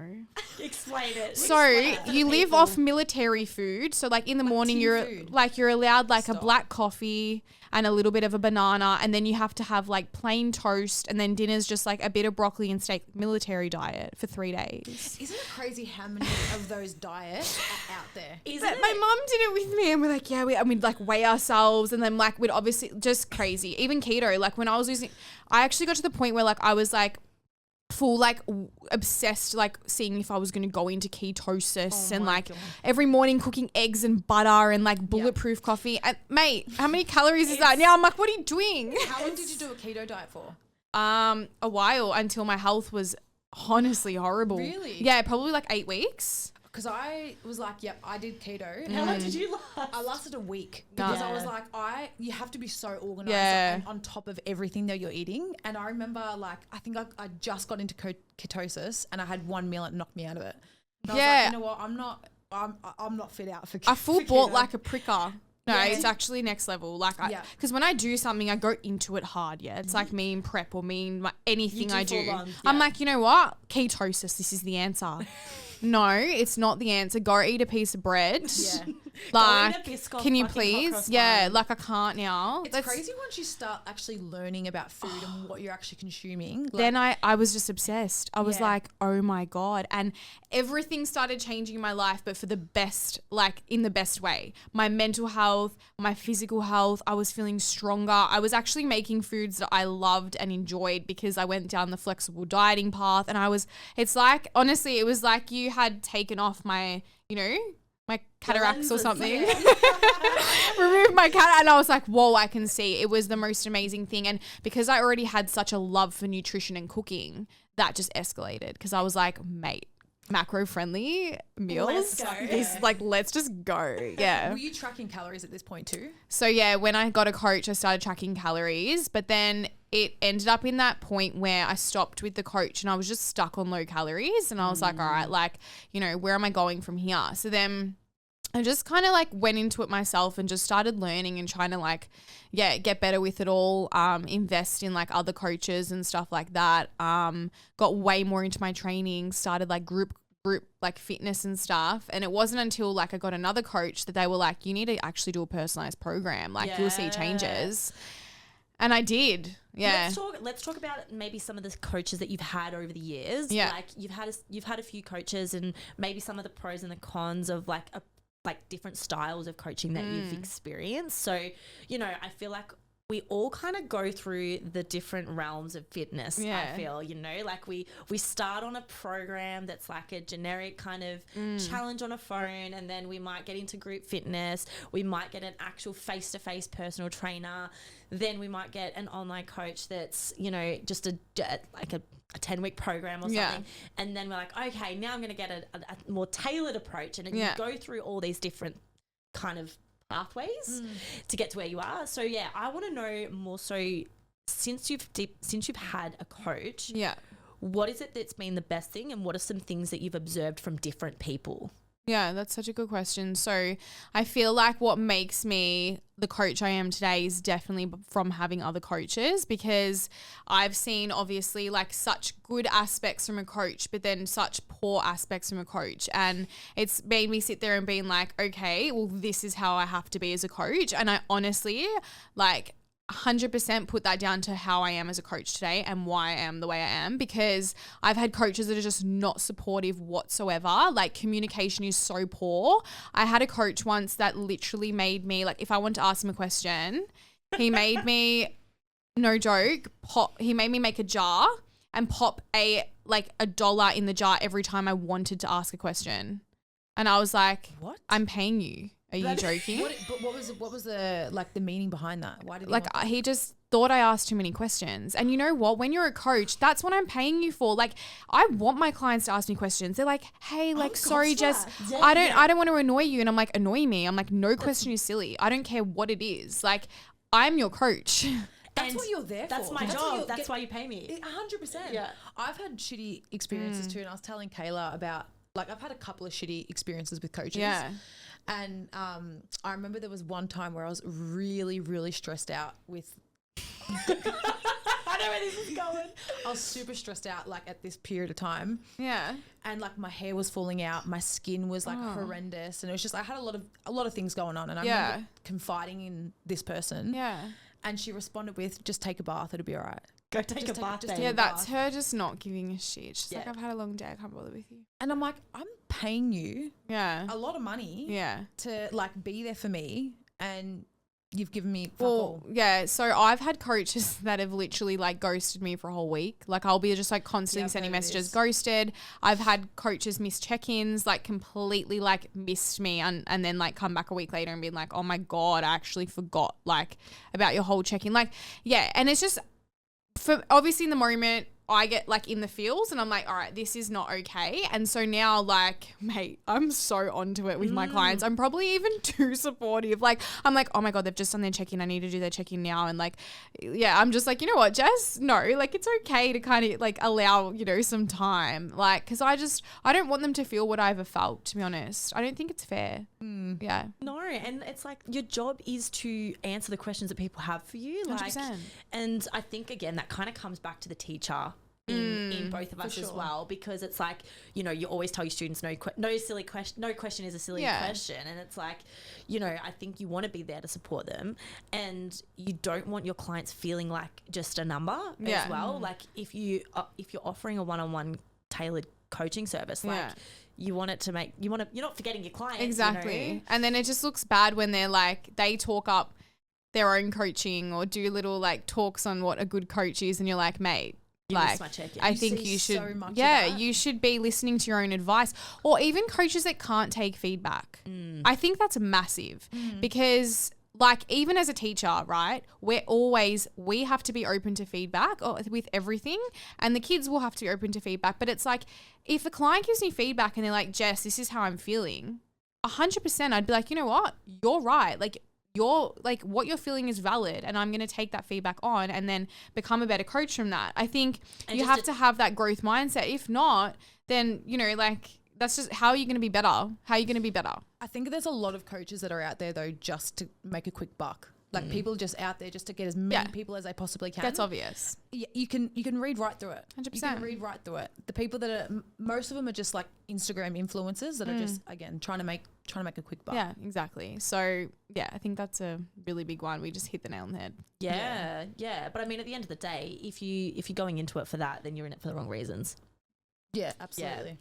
[SPEAKER 1] Explain it.
[SPEAKER 3] So you live off military food. So like in the morning you're allowed like a black coffee and a little bit of a banana, and then you have to have like plain toast, and then dinner's just like a bit of broccoli and steak. Military diet for 3 days.
[SPEAKER 2] Isn't it crazy how many of those diets are out there?
[SPEAKER 3] But my mum did it with me, and we're like, we'd like weigh ourselves, and then like we'd obviously just crazy. Even keto, like when I was I actually got to the point where like I was like full like obsessed, like seeing if I was going to go into ketosis, and like every morning cooking eggs and butter and like bulletproof coffee. And mate, how many calories is that? Now I'm like, what are you doing?
[SPEAKER 2] How long did you do a keto diet for?
[SPEAKER 3] A while, until my health was honestly horrible.
[SPEAKER 2] Really?
[SPEAKER 3] Yeah, probably like 8 weeks.
[SPEAKER 2] Because I was like, I did keto.
[SPEAKER 1] How long did you last?
[SPEAKER 2] I lasted a week because I was like, you have to be so organized and on top of everything that you're eating. And I remember like, I think I just got into ketosis, and I had 1 meal and knocked me out of it. And I was like, you know what? I'm not fit out for keto.
[SPEAKER 3] I full bought like a pricker. No, it's actually next level. Like, because when I do something, I go into it hard. Yeah, it's like me in prep or me in anything I do. I'm like, you know what? Ketosis. This is the answer. No, it's not the answer. Go eat a piece of bread.
[SPEAKER 2] Yeah.
[SPEAKER 3] Like, can you please? Yeah, like I can't now.
[SPEAKER 2] It's crazy once you start actually learning about food and what you're actually consuming. Like,
[SPEAKER 3] then I was just obsessed. I was like, oh my God. And everything started changing in my life, but for the best, like in the best way. My mental health, my physical health, I was feeling stronger. I was actually making foods that I loved and enjoyed because I went down the flexible dieting path. And it's like, honestly, it was like you had taken off my, my cataracts or something. Removed my cataract, and I was like, whoa, I can see. It was the most amazing thing. And because I already had such a love for nutrition and cooking, that just escalated, because I was like, mate, macro friendly meals. Let's just go. Yeah.
[SPEAKER 2] Were you tracking calories at this point too?
[SPEAKER 3] So yeah, when I got a coach, I started tracking calories, but then it ended up in that point where I stopped with the coach and I was just stuck on low calories, and I was like, all right, like, where am I going from here? So then I just kind of like went into it myself and just started learning and trying to like, get better with it all, invest in like other coaches and stuff like that. Got way more into my training, started like group like fitness and stuff. And it wasn't until like I got another coach that they were like, you need to actually do a personalized program. Like you'll see changes. And I did. Yeah.
[SPEAKER 1] Let's talk about maybe some of the coaches that you've had over the years.
[SPEAKER 3] Yeah.
[SPEAKER 1] Like you've had a few coaches, and maybe some of the pros and the cons of like different styles of coaching that you've experienced. So, I feel like we all kind of go through the different realms of fitness. I feel, like we start on a program that's like a generic kind of challenge on a phone, and then we might get into group fitness. We might get an actual face-to-face personal trainer. Then we might get an online coach that's, just a 10-week program or something.
[SPEAKER 3] Yeah.
[SPEAKER 1] And then we're like, okay, now I'm going to get a more tailored approach. And you go through all these different kind of pathways to get to where you are. So I want to know more so, since you've had a coach, what is it that's been the best thing, and what are some things that you've observed from different people?
[SPEAKER 3] Yeah, that's such a good question. So I feel like what makes me the coach I am today is definitely from having other coaches, because I've seen obviously like such good aspects from a coach, but then such poor aspects from a coach. And it's made me sit there and being like, okay, well, this is how I have to be as a coach. And I honestly 100% put that down to how I am as a coach today and why I am the way I am, because I've had coaches that are just not supportive whatsoever. Like communication is so poor. I had a coach once that literally made me, like, if I wanted to ask him a question, he made me, no joke, he made me make a jar and pop a $1 in the jar every time I wanted to ask a question. And I was like, what? I'm paying you. Are you joking?
[SPEAKER 2] What was the meaning behind that? Why did
[SPEAKER 3] he just thought I asked too many questions? And you know what? When you're a coach, that's what I'm paying you for. Like, I want my clients to ask me questions. They're like, "Hey, sorry, Jess, I don't want to annoy you." And I'm like, "Annoy me?" I'm like, "No question is silly. I don't care what it is. Like, I'm your coach."
[SPEAKER 2] That's what you're there
[SPEAKER 1] That's
[SPEAKER 2] for.
[SPEAKER 1] my job. That's why you pay me.
[SPEAKER 2] 100%.
[SPEAKER 1] Yeah.
[SPEAKER 2] I've had shitty experiences too, and I was telling Kayla about, like, I've had a couple of shitty experiences with coaches.
[SPEAKER 3] Yeah.
[SPEAKER 2] And I remember there was one time where I was really, really stressed out with
[SPEAKER 1] I know where this is going.
[SPEAKER 2] I was super stressed out, like, at this period of time.
[SPEAKER 3] Yeah.
[SPEAKER 2] And, like, my hair was falling out, my skin was, like, horrendous, and it was just, I had a lot of things going on, and I remember confiding in this person.
[SPEAKER 3] Yeah.
[SPEAKER 2] And she responded with, just take a bath, it'll be all right.
[SPEAKER 1] Go take a bath.
[SPEAKER 3] Yeah, that's her just not giving a shit. She's like, I've had a long day, I can't bother with you.
[SPEAKER 2] And I'm like, I'm paying you
[SPEAKER 3] a
[SPEAKER 2] lot of money to, like, be there for me, and you've given me fuck all.
[SPEAKER 3] Yeah, so I've had coaches that have literally, like, ghosted me for a whole week. Like, I'll be just, like, constantly sending messages, ghosted. I've had coaches miss check-ins, like, completely, like, missed me and then, like, come back a week later and be like, oh my God, I actually forgot, like, about your whole check-in. Like, yeah, and it's just, for obviously in the moment, I get, like, in the feels and I'm like, all right, this is not okay. And so now, like, mate, I'm so onto it with my clients. I'm probably even too supportive. Like, I'm like, oh my God, they've just done their check-in. I need to do their check-in now. And, like, yeah, I'm just like, you know what, Jess? No, like, it's okay to kind of, like, allow, you know, some time. Like, because I don't want them to feel what I ever felt, to be honest. I don't think it's fair. Yeah.
[SPEAKER 1] No, and it's like your job is to answer the questions that people have for you. Like,
[SPEAKER 3] 100%.
[SPEAKER 1] And I think, again, that kind of comes back to the teacher in both of us as well, because it's like, you know, you always tell your students no silly question, no question is a silly question, and it's like, you know, I think you want to be there to support them, and you don't want your clients feeling like just a number as well. Like, if you're offering a one-on-one tailored coaching service, like you want it to you're not forgetting your clients.
[SPEAKER 3] Exactly.
[SPEAKER 1] You know?
[SPEAKER 3] And then it just looks bad when they're like, they talk up their own coaching or do little, like, talks on what a good coach is, and you're like, mate, like, I think you should, you should be listening to your own advice, or even coaches that can't take feedback. I think that's massive because, like, even as a teacher, right, we have to be open to feedback with everything, and the kids will have to be open to feedback. But it's like, if a client gives me feedback and they're like, Jess, this is how I'm feeling, 100%, I'd be like, you know what, you're right. Like, what you're feeling is valid, and I'm going to take that feedback on and then become a better coach from that. I think you have to have that growth mindset. If not, then, you know, like, that's just, how are you going to be better? How are you going to be better?
[SPEAKER 2] I think there's a lot of coaches that are out there, though, just to make a quick buck. Like, people just out there just to get as many people as they possibly can.
[SPEAKER 3] That's obvious.
[SPEAKER 2] Yeah, you can read right through it.
[SPEAKER 3] 100%.
[SPEAKER 2] You can read right through it. The people that are, most of them are just, like, Instagram influencers that are just, again, trying to make a quick buck.
[SPEAKER 3] Yeah, exactly. So yeah, I think that's a really big one. We just hit the nail on the head.
[SPEAKER 1] Yeah. But I mean, at the end of the day, if you're going into it for that, then you're in it for the wrong reasons.
[SPEAKER 2] Yeah, absolutely.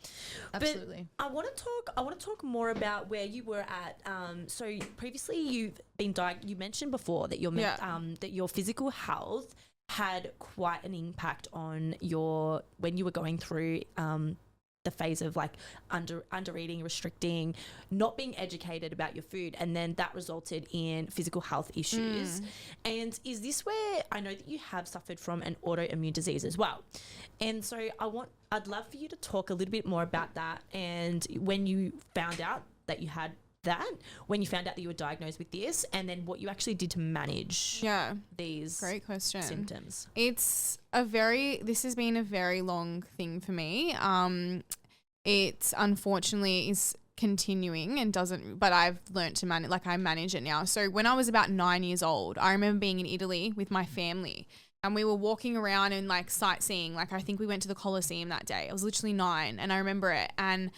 [SPEAKER 2] Absolutely.
[SPEAKER 1] But I want to talk more about where you were at. So previously you've been you mentioned before that that your physical health had quite an impact on when you were going through the phase of, like, under eating, restricting, not being educated about your food, and then that resulted in physical health issues. And is this where, I know that you have suffered from an autoimmune disease as well, and so I'd love for you to talk a little bit more about that, and when you found out that you had that, when you found out that you were diagnosed with this, and then what you actually did to manage these
[SPEAKER 3] great question
[SPEAKER 1] symptoms.
[SPEAKER 3] This has been a very long thing for me. It unfortunately is continuing and but I've learned to manage, like, I manage it now. So when I was about 9 years old, I remember being in Italy with my family, and we were walking around and, like, sightseeing. Like, I think we went to the Colosseum that day. I was literally 9 and I remember it. And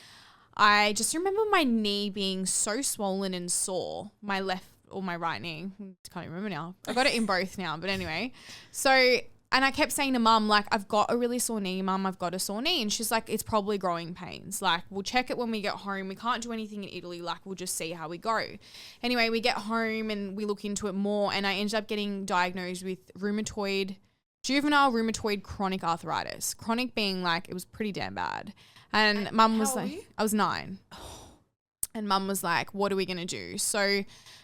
[SPEAKER 3] I just remember my knee being so swollen and sore, my left or my right knee. I can't remember now. I got it in both now, but anyway. So, and I kept saying to Mum, like, I've got a really sore knee, Mum, I've got a sore knee. And she's like, it's probably growing pains. Like, we'll check it when we get home. We can't do anything in Italy. Like, we'll just see how we go. Anyway, we get home and we look into it more, and I ended up getting diagnosed with juvenile rheumatoid chronic arthritis. Chronic being, like, it was pretty damn bad. And Mum was like, I was 9. And Mum was like, what are we going to do? So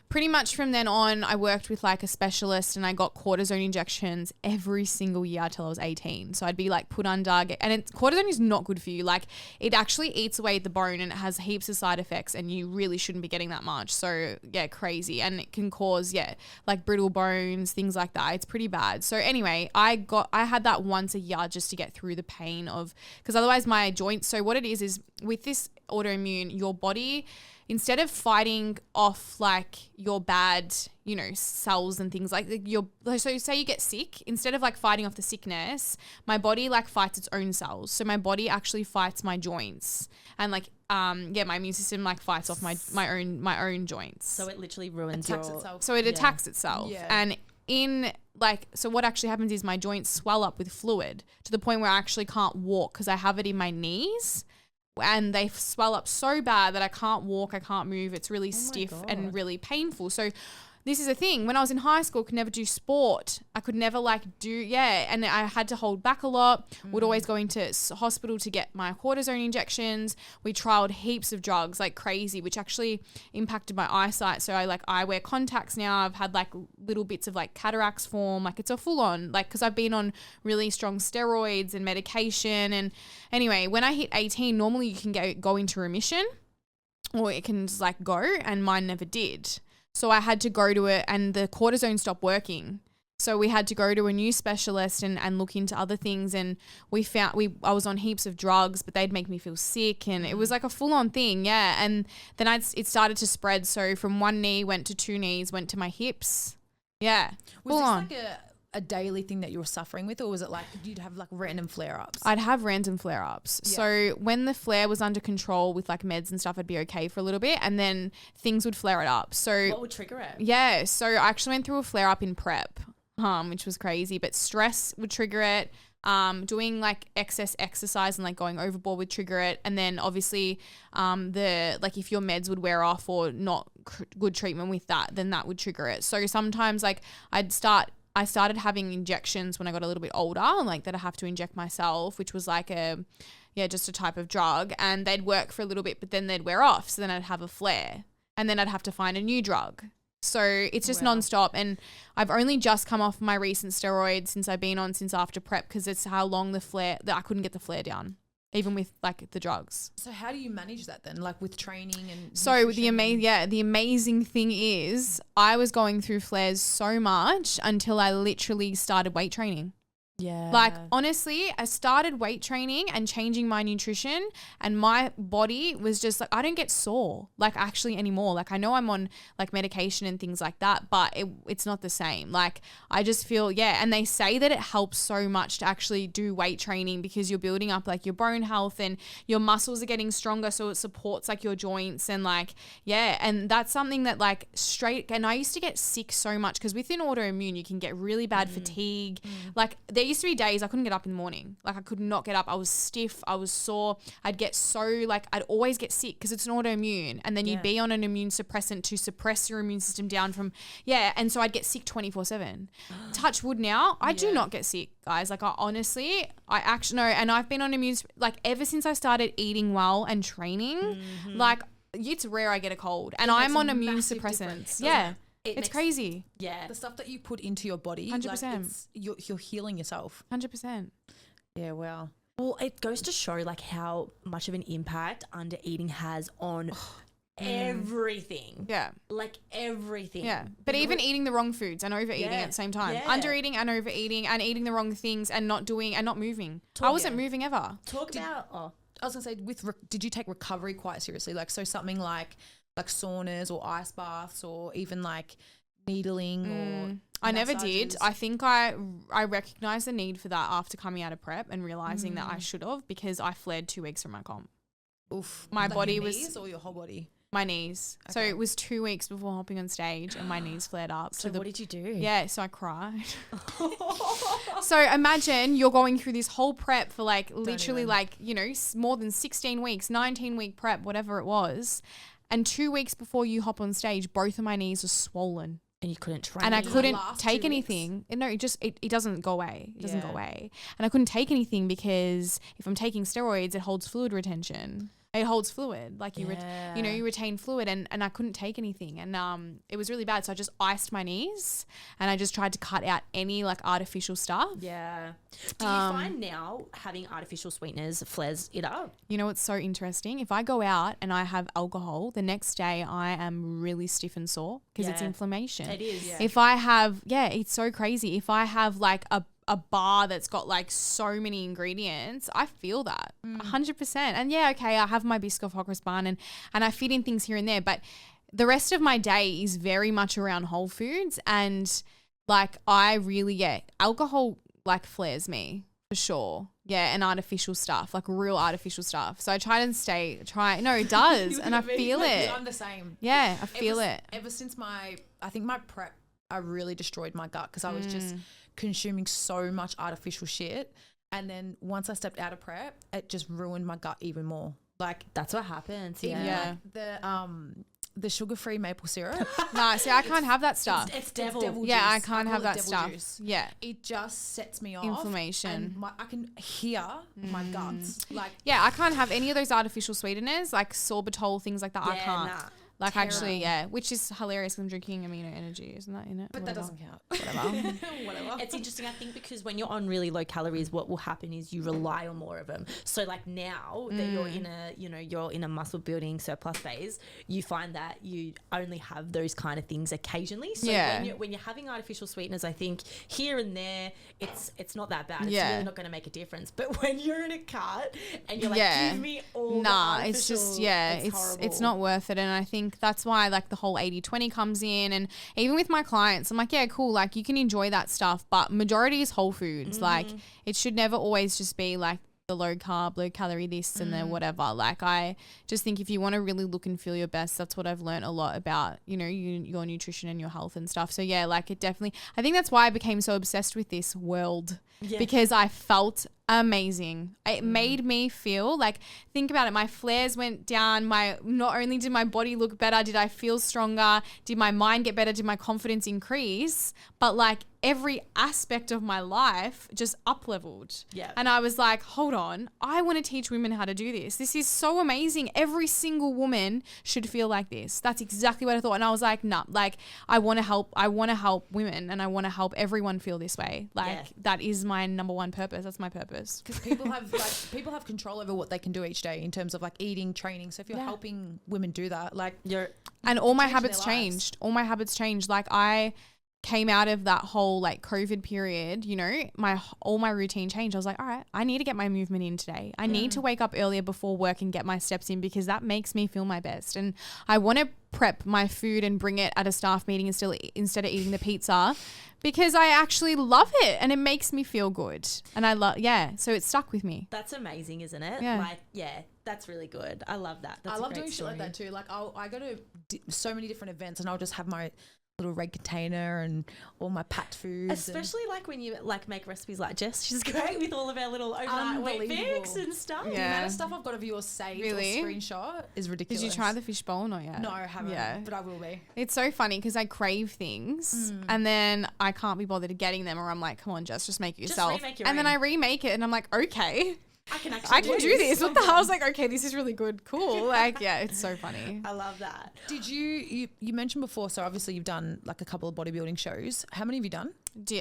[SPEAKER 3] pretty much from then on, I worked with like a specialist and I got cortisone injections every single year till I was 18. So I'd be like put under, and cortisone is not good for you. Like it actually eats away at the bone and it has heaps of side effects and you really shouldn't be getting that much. So yeah, crazy. And it can cause, like brittle bones, things like that. It's pretty bad. So anyway, I had that once a year just to get through the pain of, because otherwise my joints, so what it is with this autoimmune, your body, instead of fighting off like your bad, cells and things like so say you get sick, instead of like fighting off the sickness, my body like fights its own cells. So my body actually fights my joints and like, my immune system like fights off my own joints.
[SPEAKER 1] So it literally ruins
[SPEAKER 2] itself.
[SPEAKER 3] So it attacks itself. Yeah. And so what actually happens is my joints swell up with fluid to the point where I actually can't walk because I have it in my knees. And they swell up so bad that I can't walk, I can't move. It's really stiff and really painful. So this is a thing. When I was in high school, I could never do sport. I could never and I had to hold back a lot. Would always go into hospital to get my cortisone injections. We trialed heaps of drugs like crazy, which actually impacted my eyesight. So I wear contacts now. I've had like little bits of like cataracts form. Like it's a full on, like, because I've been on really strong steroids and medication. And anyway, when I hit 18, normally you can go into remission or it can just like go, and mine never did. So I had to go to it and the cortisone stopped working. So we had to go to a new specialist and look into other things. And I was on heaps of drugs, but they'd make me feel sick. And it was like a full on thing. Yeah. And then it started to spread. So from one knee went to two knees, went to my hips. Yeah.
[SPEAKER 2] Was this like a daily thing that you were suffering with, or was it like you'd have like random flare-ups?
[SPEAKER 3] I'd have random flare-ups. Yeah. So when the flare was under control with like meds and stuff, I'd be okay for a little bit, and then things would flare it up. So
[SPEAKER 1] what would trigger it?
[SPEAKER 3] Yeah, so I actually went through a flare-up in prep, which was crazy, but stress would trigger it. Doing like excess exercise and like going overboard would trigger it, and then obviously if your meds would wear off or not good treatment with that, then that would trigger it. So sometimes like I started having injections when I got a little bit older, like that I have to inject myself, which was like just a type of drug, and they'd work for a little bit, but then they'd wear off. So then I'd have a flare and then I'd have to find a new drug. So it's just nonstop. And I've only just come off my recent steroids since I've been on since after prep, because it's how long that I couldn't get the flare down, even with like the drugs.
[SPEAKER 2] So how do you manage that then, like with training and
[SPEAKER 3] so the amazing thing is I was going through flares so much until I literally started weight training.
[SPEAKER 2] Yeah.
[SPEAKER 3] Like honestly, I started weight training and changing my nutrition, and my body was just like, I don't get sore like actually anymore. Like I know I'm on like medication and things like that, but it's not the same. Like I just feel, and they say that it helps so much to actually do weight training because you're building up like your bone health and your muscles are getting stronger, so it supports like your joints and like, and that's something that like and I used to get sick so much because within autoimmune you can get really bad fatigue. Like there used to be days I couldn't get up in the morning. Like I could not get up. I was stiff. I was sore. I'd always get sick because it's an autoimmune, and then you'd be on an immune suppressant to suppress your immune system down from, and so I'd get sick 24/7. Touch wood now, I do not get sick, guys. Like I actually know, and I've been on immune, like ever since I started eating well and training, like it's rare I get a cold, and I'm on immune suppressants. It's crazy.
[SPEAKER 2] Yeah. The stuff that you put into your body,
[SPEAKER 3] 100%.
[SPEAKER 2] You're healing yourself.
[SPEAKER 3] 100%.
[SPEAKER 2] Yeah, wow.
[SPEAKER 1] Well, it goes to show like how much of an impact under eating has on everything.
[SPEAKER 3] Yeah.
[SPEAKER 1] Like everything.
[SPEAKER 3] Yeah. But even eating the wrong foods and overeating at the same time. Yeah. Undereating and overeating and eating the wrong things and not doing and not moving. I wasn't moving ever.
[SPEAKER 2] I was going to say, did you take recovery quite seriously? Like, so something like saunas or ice baths or even like needling or
[SPEAKER 3] I never did. I think I recognized the need for that after coming out of prep and realizing that I should have, because I flared 2 weeks from my comp.
[SPEAKER 2] Oof.
[SPEAKER 3] My
[SPEAKER 2] like
[SPEAKER 3] body
[SPEAKER 2] your
[SPEAKER 3] was
[SPEAKER 2] knees or your whole body?
[SPEAKER 3] My knees. Okay. So it was 2 weeks before hopping on stage and my knees flared up.
[SPEAKER 1] So what did you do?
[SPEAKER 3] Yeah, so I cried. So imagine you're going through this whole prep for like literally like, more than 16 weeks, 19-week prep, whatever it was. And 2 weeks before you hop on stage, both of my knees are swollen.
[SPEAKER 1] And you couldn't train.
[SPEAKER 3] And I couldn't take anything. No, it doesn't go away. It doesn't go away. And I couldn't take anything because if I'm taking steroids, it holds fluid retention. it holds fluid. Like you retain fluid, and I couldn't take anything, and it was really bad. So I just iced my knees, and I just tried to cut out any like artificial stuff.
[SPEAKER 1] Yeah. Do you find now having artificial sweeteners flares it up?
[SPEAKER 3] You know what's so interesting? If I go out and I have alcohol, the next day I am really stiff and sore because it's inflammation.
[SPEAKER 1] It is. Yeah.
[SPEAKER 3] If I have, it's so crazy. If I have like a bar that's got like so many ingredients, I feel that 100%. And I have my Biscoff hot cross bun and I fit in things here and there, but the rest of my day is very much around whole foods, and like I really, alcohol like flares me for sure. Yeah, and artificial stuff, like real artificial stuff. So I try to no, it does. And I feel it.
[SPEAKER 2] I'm the same.
[SPEAKER 3] Yeah, I feel it.
[SPEAKER 2] Ever since my prep, I really destroyed my gut because I was just consuming so much artificial shit. And then once I stepped out of prep, it just ruined my gut even more. Like
[SPEAKER 1] that's what happens.
[SPEAKER 2] Yeah. Like the sugar-free maple syrup.
[SPEAKER 3] No, see, I can't have that stuff.
[SPEAKER 2] It's devil juice.
[SPEAKER 3] Yeah, I can't have that stuff.
[SPEAKER 2] Juice.
[SPEAKER 3] Yeah.
[SPEAKER 2] It just sets me off.
[SPEAKER 3] Inflammation.
[SPEAKER 2] And I can hear my guts. Like,
[SPEAKER 3] yeah, I can't have any of those artificial sweeteners, like sorbitol, things like that. I can't.
[SPEAKER 1] Nah.
[SPEAKER 3] Like actually, which is hilarious because I'm drinking amino energy, isn't that in it?
[SPEAKER 2] But that doesn't count.
[SPEAKER 1] Whatever. It's interesting, I think, because when you're on really low calories, what will happen is you rely on more of them. So like now that you're in a muscle building surplus phase, you find that you only have those kind of things occasionally. So when you're having artificial sweeteners, I think here and there, it's not that bad. It's really not going to make a difference. But when you're in a cart and you're like, give me all the artificial,
[SPEAKER 3] it's just
[SPEAKER 1] horrible.
[SPEAKER 3] It's not worth it. And I think that's why like the whole 80-20 comes in. And even with my clients, I'm like, yeah, cool, like you can enjoy that stuff, but majority is whole foods. Like it should never always just be like the low carb, low calorie this and then whatever. Like I just think if you want to really look and feel your best, that's what I've learned a lot about, your nutrition and your health and stuff. So yeah, like it definitely, I think that's why I became so obsessed with this world because I felt amazing. It made me feel like, think about it, my flares went down, not only did my body look better, did I feel stronger, did my mind get better, did my confidence increase, but like every aspect of my life just up leveled. Yeah. And I was like, hold on, I want to teach women how to do this. This is so amazing. Every single woman should feel like this. That's exactly what I thought. And I was like, nah, like I want to help women and I want to help everyone feel this way. Like that is my number one purpose. That's my purpose.
[SPEAKER 2] Because people have control over what they can do each day in terms of like eating, training. So if you're helping women do that, like
[SPEAKER 3] all my habits changed. All my habits changed. Like I came out of that whole like COVID period, all my routine changed. I was like, all right, I need to get my movement in today. I need to wake up earlier before work and get my steps in because that makes me feel my best. And I want to prep my food and bring it at a staff meeting instead of eating the pizza because I actually love it and it makes me feel good. And so it stuck with me.
[SPEAKER 1] That's amazing, isn't it? Yeah. That's really good. I love that. That's
[SPEAKER 2] I love doing shit like that too. Like I go to so many different events and I'll just have my little red container and all my packed foods.
[SPEAKER 1] Especially like when you like make recipes like Jess. She's great with all of our little overnight wheat bix and stuff.
[SPEAKER 2] Yeah. The amount of stuff I've got of yours saved or screenshot is ridiculous.
[SPEAKER 3] Did you try the fishbowl or not yet?
[SPEAKER 2] No, I haven't, but I will be.
[SPEAKER 3] It's so funny because I crave things and then I can't be bothered getting them or I'm like, come on, Jess, just make it yourself.
[SPEAKER 1] Just remake your
[SPEAKER 3] own. Then I remake it and I'm like, okay.
[SPEAKER 1] I can do this.
[SPEAKER 3] What the hell? I was like, okay, this is really good. Cool. Like, yeah, it's so funny.
[SPEAKER 1] I love that.
[SPEAKER 2] Did you mentioned before, so obviously you've done like a couple of bodybuilding shows. How many have you done?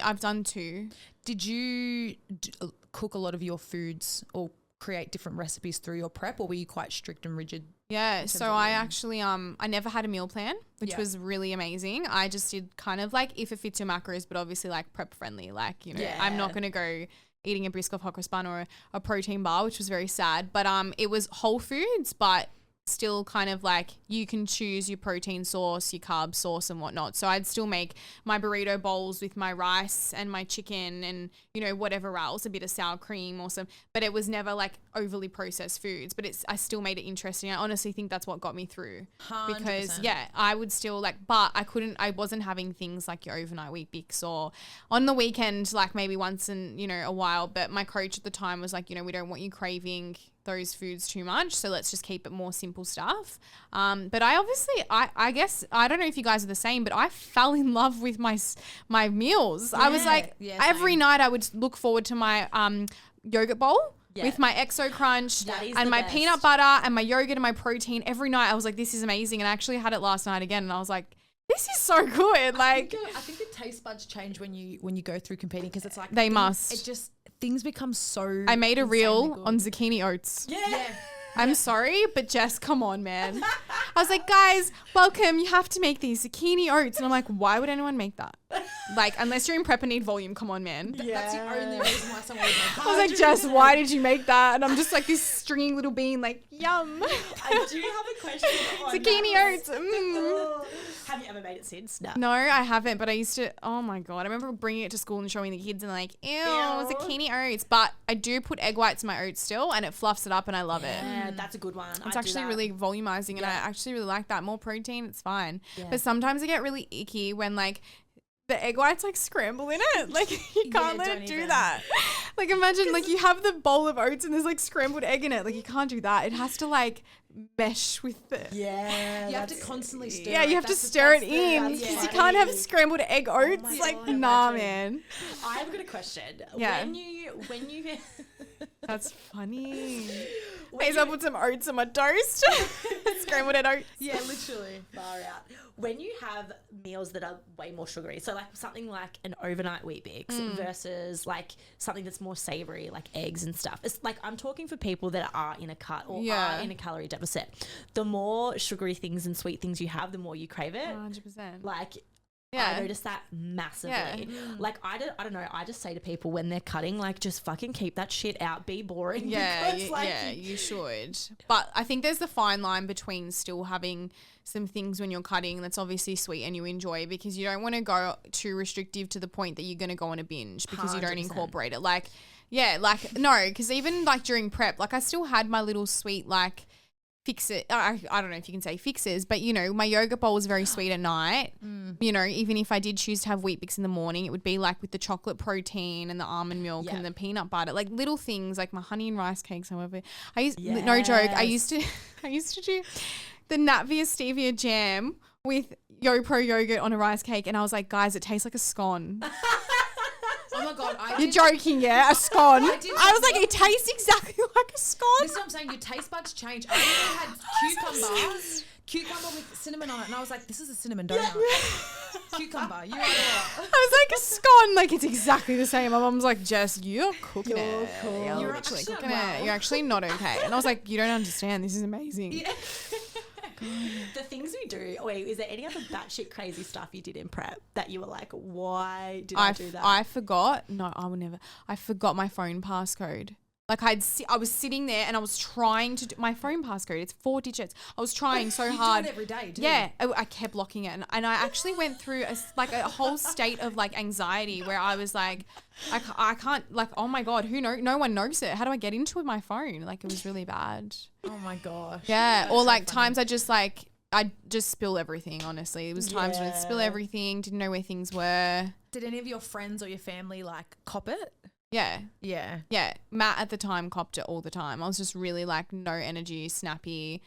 [SPEAKER 3] I've done 2. Did
[SPEAKER 2] you cook a lot of your foods or create different recipes through your prep or were you quite strict and rigid?
[SPEAKER 3] Yeah, so I actually, I never had a meal plan, which was really amazing. I just did kind of like if it fits your macros, but obviously like prep friendly. Like, I'm not going to go eating a Biscoff hot cross bun or a protein bar, which was very sad. But it was whole foods, but still kind of like you can choose your protein source, your carb source and whatnot. So I'd still make my burrito bowls with my rice and my chicken and, whatever else, a bit of sour cream or but it was never like overly processed foods, but I still made it interesting. I honestly think that's what got me through
[SPEAKER 2] 100%.
[SPEAKER 3] Because I would still but I wasn't having things like your overnight wheat bix or on the weekend, like maybe once in, a while. But my coach at the time was like, we don't want you craving those foods too much, so let's just keep it more simple stuff. But I guess I don't know if you guys are the same, but I fell in love with my meals. I was like every night I would look forward to my yogurt bowl with my Exo Crunch
[SPEAKER 1] That is
[SPEAKER 3] and
[SPEAKER 1] the
[SPEAKER 3] my
[SPEAKER 1] best.
[SPEAKER 3] peanut butter and my yogurt and my protein every night. I was like, this is amazing. And I actually had it last night again, and I was like, this is so good. Like,
[SPEAKER 2] I think the taste buds change when you go through competing, because it's like
[SPEAKER 3] They must.
[SPEAKER 2] It just things become so.
[SPEAKER 3] I made a
[SPEAKER 2] insanely
[SPEAKER 3] reel
[SPEAKER 2] good.
[SPEAKER 3] on zucchini oats.
[SPEAKER 1] Yeah.
[SPEAKER 3] I'm sorry, but Jess, come on, man. I was like, guys, welcome. You have to make these zucchini oats. And I'm like, why would anyone make that? Like, unless you're in prep and need volume, come on, man.
[SPEAKER 2] That's the only reason why someone would make that.
[SPEAKER 3] I was like, Jess, why did you make that? And I'm just like this stringy little bean, like, yum.
[SPEAKER 1] I do have a question on
[SPEAKER 3] Zucchini
[SPEAKER 1] that.
[SPEAKER 3] oats. Mm.
[SPEAKER 1] Have you ever made it since? No.
[SPEAKER 3] No, I haven't, but I used to. Oh my God. I remember bringing it to school and showing the kids, and like, ew, zucchini oats. But I do put egg whites in my oats still, and it fluffs it up, and I love it.
[SPEAKER 1] Yeah, that's a good one.
[SPEAKER 3] It's actually really volumizing, and I actually really like that. More protein, it's fine.
[SPEAKER 1] Yeah.
[SPEAKER 3] But sometimes I get really icky when like the egg whites like scramble in it. Like you can't let
[SPEAKER 2] don't
[SPEAKER 3] it do
[SPEAKER 2] even.
[SPEAKER 3] that. Like imagine like you have the bowl of oats and there's like scrambled egg in it. Like you can't do that. It has to like mesh with the.
[SPEAKER 1] Yeah.
[SPEAKER 2] You have to constantly stir.
[SPEAKER 3] Yeah, you have to stir it in because you can't have scrambled egg oats.
[SPEAKER 2] my
[SPEAKER 3] Like,
[SPEAKER 2] God,
[SPEAKER 3] nah,
[SPEAKER 1] imagine.
[SPEAKER 3] man.
[SPEAKER 1] I've got a question.
[SPEAKER 3] Yeah.
[SPEAKER 1] When you
[SPEAKER 3] That's funny.
[SPEAKER 1] when
[SPEAKER 3] Hey, so I put some oats on my toast. Scrambled egg oats.
[SPEAKER 2] Yeah, literally.
[SPEAKER 1] far out. When you have meals that are way more sugary, so like something like an overnight Wheat Bix versus like something that's more savory, like eggs and stuff. It's like I'm talking for people that are in a cut or are in a calorie deficit. The more sugary things and sweet things you have, the more you crave it.
[SPEAKER 3] 100%.
[SPEAKER 1] Like
[SPEAKER 3] Yeah.
[SPEAKER 1] I noticed that massively.
[SPEAKER 3] Yeah.
[SPEAKER 1] Like I don't know. I just say to people when they're cutting, like just fucking keep that shit out. Be boring.
[SPEAKER 3] Yeah,
[SPEAKER 1] because, like,
[SPEAKER 3] you should. But I think there's the fine line between still having some things when you're cutting that's obviously sweet and you enjoy, because you don't want to go too restrictive to the point that you're going to go on a binge because you don't
[SPEAKER 1] 100%.
[SPEAKER 3] incorporate it. Like, yeah, like no, because even like during prep, like I still had my little sweet like fix it. I don't know if you can say fixes, but you know, my yogurt bowl was very sweet at night. You know, even if I did choose to have Wheat Bix in the morning, it would be like with the chocolate protein and the almond milk and the peanut butter, like little things like my honey and rice cakes. However, no joke, I used to do the Natvia stevia jam with YoPro yogurt on a rice cake, and I was like, guys, it tastes like a scone.
[SPEAKER 2] Oh my God.
[SPEAKER 3] You're joking, yeah? A scone. I was like, it tastes exactly like a scone.
[SPEAKER 2] This is what I'm saying. Your taste buds change. I remember I had cucumber with cinnamon on it, and I was like, this is a cinnamon donut. Cucumber. You are what?
[SPEAKER 3] I was like a scone, like it's exactly the same. My mum's like, Jess, you're cooking it.
[SPEAKER 1] cool.
[SPEAKER 3] You're
[SPEAKER 2] You're
[SPEAKER 3] literally
[SPEAKER 2] actually-
[SPEAKER 3] cooking
[SPEAKER 2] wow.
[SPEAKER 3] it. You're actually not okay. And I was like, you don't understand. This is amazing.
[SPEAKER 1] The things we do. Wait, is there any other batshit crazy stuff you did in prep that you were like, why did I do that?
[SPEAKER 3] I forgot. No, I would never. I forgot my phone passcode. Like I was sitting there and I was trying to do my phone passcode. It's 4 digits. I was trying so
[SPEAKER 2] You
[SPEAKER 3] hard.
[SPEAKER 2] do it every day, do
[SPEAKER 3] Yeah, I kept locking it, and I actually went through a whole state of like anxiety where I was like, I can't, like, oh my God, no one knows it. How do I get into my phone? Like it was really bad.
[SPEAKER 2] Oh my gosh.
[SPEAKER 3] Yeah, or like times I just spill everything. Honestly, it was times when I'd spill everything, didn't know where things were.
[SPEAKER 2] Did any of your friends or your family like cop it?
[SPEAKER 3] Yeah.
[SPEAKER 2] Yeah.
[SPEAKER 3] Yeah, Matt at the time copped it all the time. I was just really like no energy, snappy,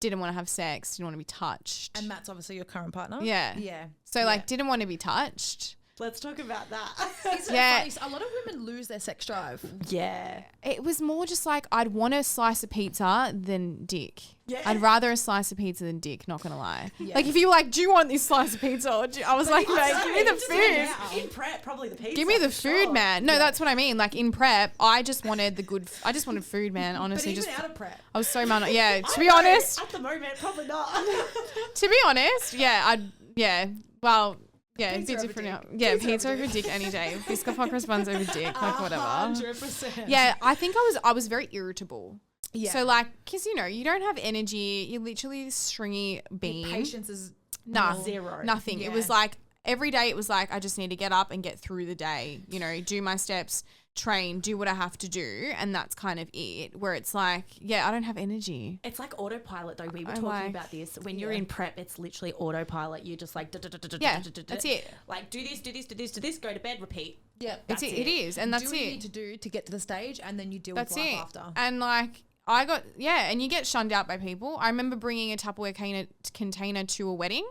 [SPEAKER 3] didn't want to have sex, didn't want to be touched.
[SPEAKER 2] And Matt's obviously your current partner?
[SPEAKER 3] Yeah.
[SPEAKER 2] Yeah.
[SPEAKER 3] So like didn't want to be touched.
[SPEAKER 1] Let's talk about that.
[SPEAKER 2] Isn't it funny? A lot of women lose their sex drive.
[SPEAKER 1] Yeah.
[SPEAKER 3] It was more just like I'd want a slice of pizza than dick.
[SPEAKER 1] Yeah.
[SPEAKER 3] I'd rather a slice of pizza than dick, not gonna lie. Like if you were like, do you want this slice of pizza? Or I was like, mate, give me the food.
[SPEAKER 1] In prep, probably the pizza.
[SPEAKER 3] Give me the
[SPEAKER 1] for
[SPEAKER 3] food,
[SPEAKER 1] sure.
[SPEAKER 3] man. No, that's what I mean. Like in prep, I just wanted I just wanted food, man.
[SPEAKER 2] But
[SPEAKER 3] Honestly,
[SPEAKER 2] even
[SPEAKER 3] just
[SPEAKER 2] out of prep.
[SPEAKER 3] I was so man. Yeah, to
[SPEAKER 1] I
[SPEAKER 3] be
[SPEAKER 1] know,
[SPEAKER 3] honest,
[SPEAKER 1] at the moment, probably not.
[SPEAKER 3] to be honest, yeah, well, yeah, a
[SPEAKER 2] Pizza
[SPEAKER 3] bit
[SPEAKER 2] over
[SPEAKER 3] different now.
[SPEAKER 2] dick.
[SPEAKER 3] Yeah,
[SPEAKER 2] Pizza
[SPEAKER 3] pizza
[SPEAKER 2] over
[SPEAKER 3] over dick any day. Biscuit fuckers buns over dick, like whatever.
[SPEAKER 2] 100%.
[SPEAKER 3] Yeah, I think I was very irritable.
[SPEAKER 2] Yeah.
[SPEAKER 3] So like, cause you know, you don't have energy. You're literally this stringy bean.
[SPEAKER 2] Patience is
[SPEAKER 3] Nah,
[SPEAKER 1] Zero.
[SPEAKER 3] nothing.
[SPEAKER 2] Yeah.
[SPEAKER 3] It was like every day it was like, I just need to get up and get through the day, you know, do my steps, train, do what I have to do. And that's kind of it, where it's like, yeah, I don't have energy.
[SPEAKER 1] It's like autopilot though. We were
[SPEAKER 3] I'm
[SPEAKER 1] talking
[SPEAKER 3] like-
[SPEAKER 1] about this. When you're in prep, it's literally autopilot. You're just like,
[SPEAKER 3] Yeah, that's it.
[SPEAKER 1] Like do this, do this, do this, do this, go to bed, repeat.
[SPEAKER 2] Yeah.
[SPEAKER 3] It is. And that's
[SPEAKER 2] do what you
[SPEAKER 3] it.
[SPEAKER 2] need to do to get to the stage, and then you deal
[SPEAKER 3] That's
[SPEAKER 2] with life
[SPEAKER 3] it.
[SPEAKER 2] after.
[SPEAKER 3] And like, and you get shunned out by people. I remember bringing a Tupperware container to a wedding.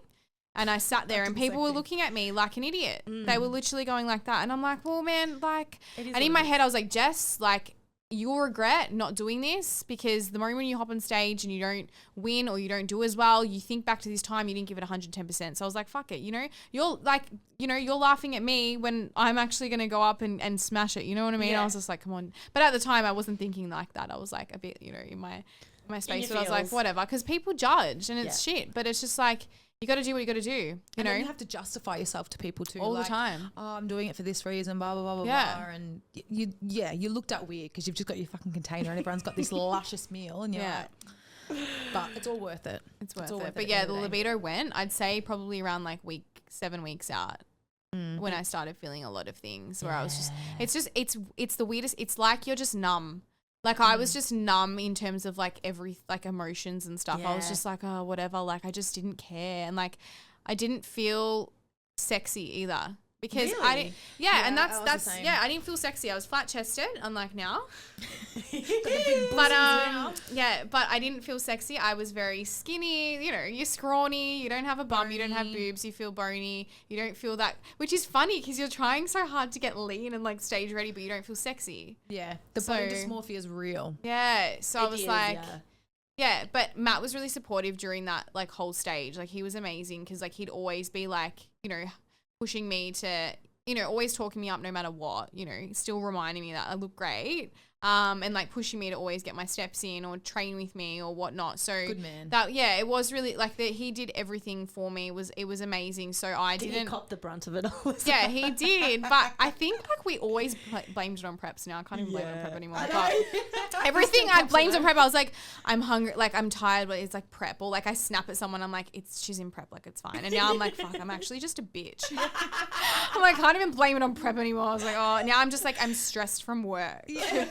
[SPEAKER 3] And I sat there and people were looking at me like an idiot. They were literally going like that. And I'm like, well, man, like,
[SPEAKER 1] It is
[SPEAKER 3] and in
[SPEAKER 1] what
[SPEAKER 3] my
[SPEAKER 1] it
[SPEAKER 3] head, I was like, Jess, like, you'll regret not doing this, because the moment you hop on stage and you don't win or you don't do as well, you think back to this time you didn't give it 110%. So I was like, fuck it, you're like, you're laughing at me when I'm actually going to go up and smash it. You know what I mean? I was just like, come on. But at the time I wasn't thinking like that. I was like a bit, in my space, but I was like, whatever, because people judge and it's shit. But it's just like, you got to do what you got to do,
[SPEAKER 2] and then you have to justify yourself to people too.
[SPEAKER 3] All the time.
[SPEAKER 2] Oh, I'm doing it for this reason, blah, blah, blah, blah, blah. And you looked at weird because you've just got your fucking container and everyone's got this luscious meal and you're like, but it's all worth it.
[SPEAKER 3] It's worth it. But yeah, the libido went, I'd say probably around like 7 weeks out. When I started feeling a lot of things where I was it's the weirdest. It's like you're just numb. Like I was just numb in terms of like emotions and stuff. I was just like, oh, whatever. Like I just didn't care. And like I didn't feel sexy either. Because I didn't, and that's I didn't feel sexy. I was flat chested, unlike now. But but I didn't feel sexy. I was very skinny. You're scrawny. You don't have a bum. You don't have boobs. You feel bony. You don't feel that, which is funny because you're trying so hard to get lean and like stage ready, but you don't feel sexy.
[SPEAKER 2] Yeah, the body dysmorphia is real.
[SPEAKER 3] Yeah, so I was like. Yeah, but Matt was really supportive during that like whole stage. Like he was amazing because like he'd always be like, pushing me to, always talking me up no matter what, still reminding me that I look great. And like pushing me to always get my steps in or train with me or whatnot. So
[SPEAKER 2] good man.
[SPEAKER 3] It was really like that. He did everything for me. It was amazing. So I didn't
[SPEAKER 1] he cop the brunt of it all.
[SPEAKER 3] Yeah, he did. But I think like we always blamed it on preps. Now I can't even blame it on prep anymore. But everything I blamed on prep. I was like, I'm hungry, like I'm tired, but it's like prep. Or like I snap at someone, I'm like, she's in prep, like it's fine. And now I'm like, fuck, I'm actually just a bitch. I'm like, I can't even blame it on prep anymore. I was like, oh, now I'm just like, I'm stressed from work.
[SPEAKER 2] Yeah.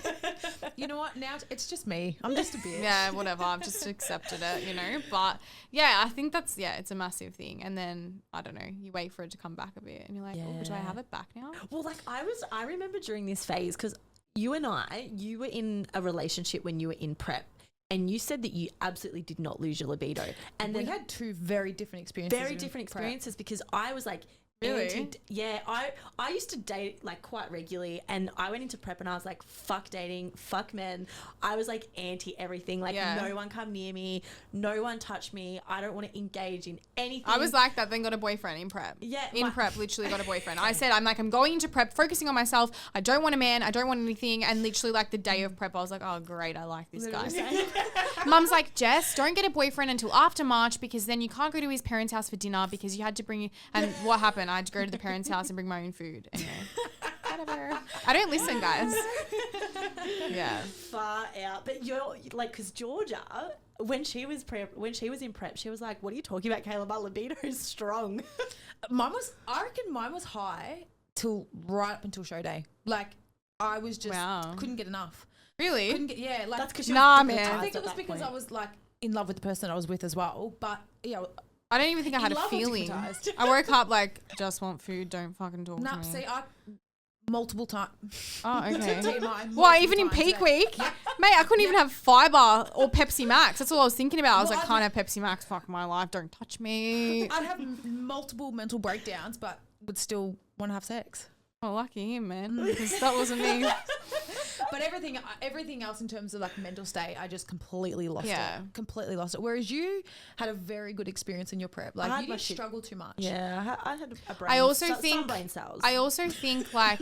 [SPEAKER 2] You know what? Now it's just me. I'm just a bitch.
[SPEAKER 3] Yeah, whatever. I've just accepted it, But yeah, I think it's a massive thing. And then I don't know, you wait for it to come back a bit, and you're like, oh, do I have it back now?
[SPEAKER 1] Well, like I remember during this phase because you were in a relationship when you were in prep. And you said that you absolutely did not lose your libido. And
[SPEAKER 2] we had two very different experiences.
[SPEAKER 1] Because I was like,
[SPEAKER 3] really?
[SPEAKER 1] I used to date like quite regularly, and I went into prep and I was like, fuck dating, fuck men. I was like anti everything. Like no one come near me, no one touch me. I don't want to engage in anything.
[SPEAKER 3] I was like that, then got a boyfriend in prep.
[SPEAKER 1] Yeah.
[SPEAKER 3] Prep, literally got a boyfriend. I said, I'm going into prep, focusing on myself. I don't want a man. I don't want anything. And literally like the day of prep, I was like, oh great, I like this guy. Mum's like, Jess, don't get a boyfriend until after March because then you can't go to his parents' house for dinner because you had to bring, and what happened? I had to go to the parents' house and bring my own food. Anyway, whatever. I don't listen, guys. Yeah.
[SPEAKER 1] Far out. But you're like, because Georgia, when she was in prep, she was like, what are you talking about, Kayla? My libido is strong.
[SPEAKER 2] I reckon mine was high till right up until show day. Like I was just, couldn't get enough.
[SPEAKER 3] Really?
[SPEAKER 2] Couldn't get, yeah. Like,
[SPEAKER 1] that's because
[SPEAKER 3] man.
[SPEAKER 2] I think it was because I was like in love with the person I was with as well. But
[SPEAKER 3] I don't even think I had a feeling. I woke up like, just want food, don't fucking talk to me.
[SPEAKER 2] See, multiple times.
[SPEAKER 3] Oh, okay. Well, even in peak week, mate, I couldn't even have fiber or Pepsi Max. That's all I was thinking about. I was like, can't have Pepsi Max. Fuck my life. Don't touch me.
[SPEAKER 2] I'd have multiple mental breakdowns, but would still want to have sex.
[SPEAKER 3] Oh, lucky him, man. Because that wasn't me.
[SPEAKER 2] But everything else in terms of like mental state, I just completely lost it. Completely lost it. Whereas you had a very good experience in your prep. Like you didn't struggle too much.
[SPEAKER 1] Yeah, I had a brain.
[SPEAKER 3] Some
[SPEAKER 1] brain cells.
[SPEAKER 3] I also think like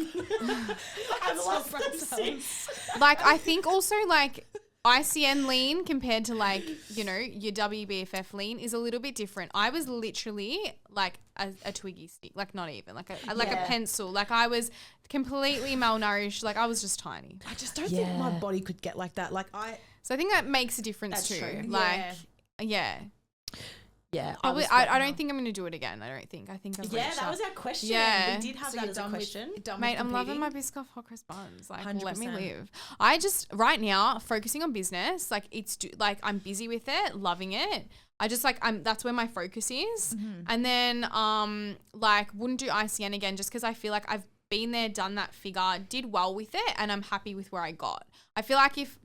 [SPEAKER 1] I've lost brain cells.
[SPEAKER 3] Like I think also like ICN lean compared to like, your WBFF lean is a little bit different. I was literally like a Twiggy stick, like not even like a pencil. Like I was completely malnourished. Like I was just tiny.
[SPEAKER 2] I just don't think my body could get like that.
[SPEAKER 3] So I think that makes a difference too.
[SPEAKER 1] True.
[SPEAKER 3] Like, yeah. Probably, I don't think I'm going to do it again. I think I've
[SPEAKER 1] that was our question.
[SPEAKER 3] Yeah.
[SPEAKER 1] We did have that as a question.
[SPEAKER 3] Mate, I'm loving my Biscoff hot cross buns. Like, 100%. Let me live. I just, right now, focusing on business, like, I'm busy with it, loving it. I just, that's where my focus is. Mm-hmm. And then, wouldn't do ICN again just because I feel like I've been there, done that figure, did well with it, and I'm happy with where I got. I feel like if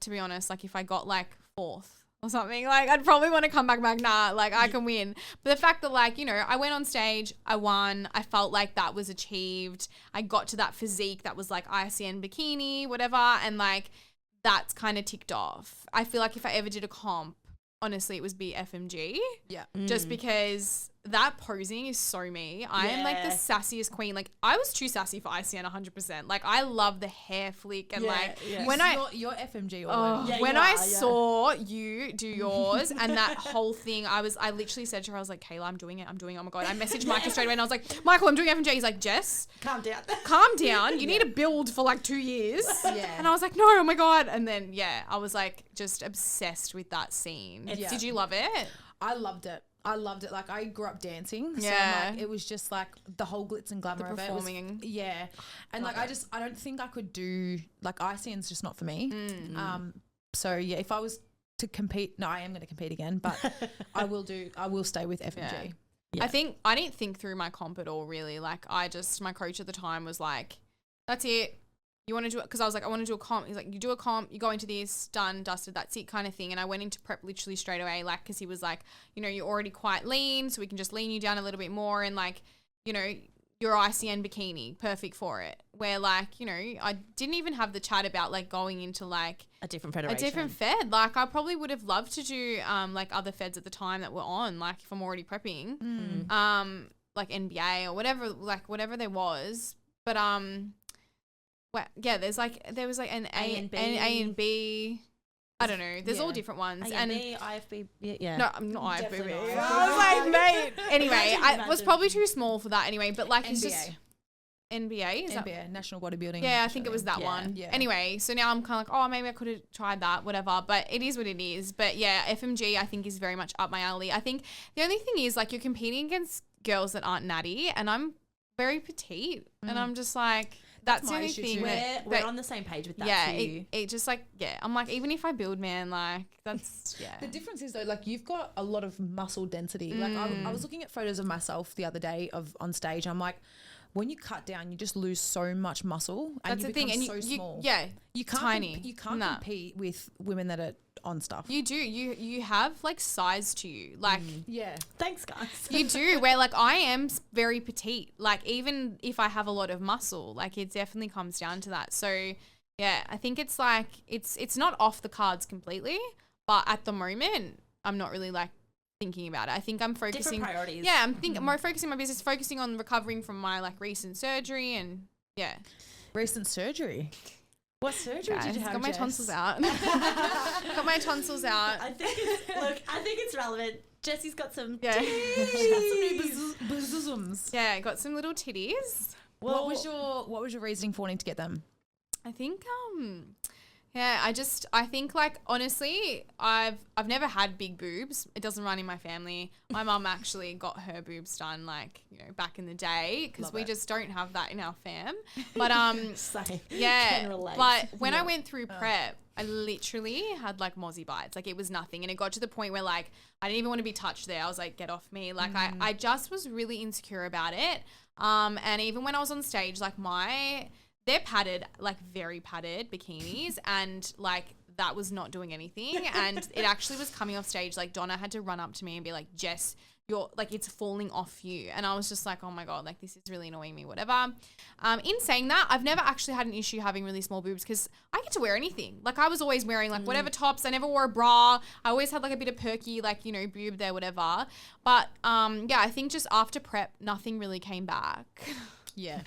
[SPEAKER 3] I got, fourth, or something, I'd probably want to come back, I can win. But the fact that, I went on stage, I won, I felt like that was achieved. I got to that physique that was, ICN bikini, whatever, and, that's kind of ticked off. I feel like if I ever did a comp, honestly, it would be FMG.
[SPEAKER 2] Yeah.
[SPEAKER 3] Just because that posing is so me. I am like the sassiest queen. Like I was too sassy for ICN 100%. Like I love the hair flick and when
[SPEAKER 2] you're FMG all over.
[SPEAKER 3] When I saw you do yours and that whole thing, I literally said to her, I was like, Kayla, I'm doing it. Oh my God. I messaged Michael straight away and I was like, Michael, I'm doing FMG. He's like, Jess,
[SPEAKER 1] calm down.
[SPEAKER 3] You need to build for like 2 years.
[SPEAKER 2] Yeah.
[SPEAKER 3] And I was like, no, oh my God. And then, I was like just obsessed with that scene. Did you love it?
[SPEAKER 2] I loved it. Like I grew up dancing.
[SPEAKER 3] Yeah.
[SPEAKER 2] So like it was just like the whole glitz and glamour of
[SPEAKER 3] performing.
[SPEAKER 2] it. Yeah. And like I don't think I could do like ICN's just not for me. So yeah, if I was to compete, no, I am going to compete again, but I will stay with FMG.
[SPEAKER 3] Yeah. I think I didn't think through my comp at all really. Like my coach at the time was like, that's it. You want to do it? Because I was like, I want to do a comp. He's like, you do a comp, you go into this, done, dusted, that's it kind of thing. And I went into prep literally straight away, like, because he was like, you're already quite lean, so we can just lean you down a little bit more. And like, your ICN bikini, perfect for it. Where like, I didn't even have the chat about like going into like
[SPEAKER 1] a different federation.
[SPEAKER 3] A different fed. Like I probably would have loved to do like other feds at the time that were on, like if I'm already prepping, like NBA or whatever there was. But there was like an A and B. I don't know. There's all different ones.
[SPEAKER 1] And IFB. Yeah.
[SPEAKER 3] No, I'm not IFB.
[SPEAKER 1] Definitely not.
[SPEAKER 3] I was like, mate. Anyway, I was probably too small for that anyway. But like,
[SPEAKER 2] NBA.
[SPEAKER 3] it's just NBA. Is
[SPEAKER 2] NBA,
[SPEAKER 3] that?
[SPEAKER 2] National Bodybuilding.
[SPEAKER 3] Yeah, I think it was that one.
[SPEAKER 2] Yeah.
[SPEAKER 3] Anyway, so now I'm kind of like, oh, maybe I could have tried that, whatever. But it is what it is. But yeah, FMG I think is very much up my alley. I think the only thing is like you're competing against girls that aren't natty, and I'm very petite, and I'm just like. That's the only thing.
[SPEAKER 1] We're on the same page with that too.
[SPEAKER 3] It just like, I'm like, even if I build, man, like that's,
[SPEAKER 2] The difference is though, like you've got a lot of muscle density. Like I was looking at photos of myself the other day on stage. And I'm like, when you cut down, you just lose so much muscle. And
[SPEAKER 3] that's the thing. And
[SPEAKER 2] so small.
[SPEAKER 3] You can't tiny.
[SPEAKER 2] You can't compete with women that are on stuff.
[SPEAKER 3] You do. You have like size to you. Like
[SPEAKER 1] thanks guys.
[SPEAKER 3] You do. Where like I am very petite. Like even if I have a lot of muscle, like it definitely comes down to that. So yeah, I think it's like it's not off the cards completely, but at the moment I'm not really like thinking about it. I think I'm focusing
[SPEAKER 1] different priorities.
[SPEAKER 3] Yeah, I'm thinking more focusing my business, focusing on recovering from my like recent surgery and
[SPEAKER 2] recent surgery.
[SPEAKER 1] What surgery did you have?
[SPEAKER 3] Got my
[SPEAKER 1] Jess?
[SPEAKER 3] tonsils out. Got my tonsils out.
[SPEAKER 1] I think it's relevant. Jessie's got some
[SPEAKER 3] Yeah.
[SPEAKER 1] She's got some new bosoms.
[SPEAKER 3] Yeah, got some little titties.
[SPEAKER 2] Well, what was your reasoning for wanting to get them?
[SPEAKER 3] I think I think like honestly, I've never had big boobs. It doesn't run in my family. My mum actually got her boobs done like, back in the day because we just don't have that in our fam. But
[SPEAKER 1] Same.
[SPEAKER 3] yeah.
[SPEAKER 1] Can relate.
[SPEAKER 3] But when I went through prep, I literally had like mozzie bites. Like it was nothing. And it got to the point where like I didn't even want to be touched there. I was like, get off me. Like I just was really insecure about it. And even when I was on stage, like they're padded, like very padded bikinis, and like that was not doing anything. And it actually was coming off stage. Like Donna had to run up to me and be like, Jess, you're like, it's falling off you. And I was just like, oh my God, like this is really annoying me, whatever. In saying that, I've never actually had an issue having really small boobs because I get to wear anything. Like I was always wearing like whatever tops. I never wore a bra. I always had like a bit of perky, like, boob there, whatever. But I think just after prep, nothing really came back.
[SPEAKER 2] Yeah.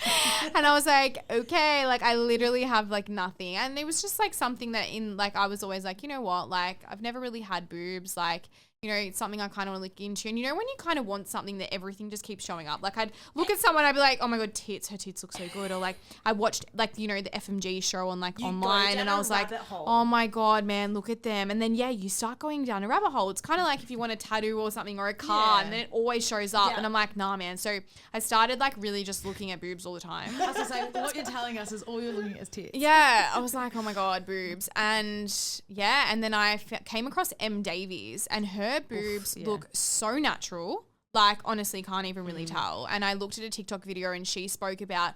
[SPEAKER 3] And I was like, okay, like I literally have like nothing. And it was just like something that I was always like, you know what, like I've never really had boobs, like, it's something I kind of want to look into. And when you kind of want something that everything just keeps showing up, like I'd look at someone, I'd be like, oh my God, her tits look so good. Or like I watched like, the FMG show on like online and I was like, oh my God, man, look at them. And then, you start going down a rabbit hole. It's kind of like if you want a tattoo or something or a car and then it always shows up and I'm like, nah, man. So I started like really just looking at boobs all the time.
[SPEAKER 2] I was gonna say, what you're telling us is all you're looking at is tits.
[SPEAKER 3] Yeah. I was like, oh my God, boobs. And and then I came across M. Davies and her boobs look so natural. Like honestly can't even really tell. And I looked at a TikTok video and she spoke about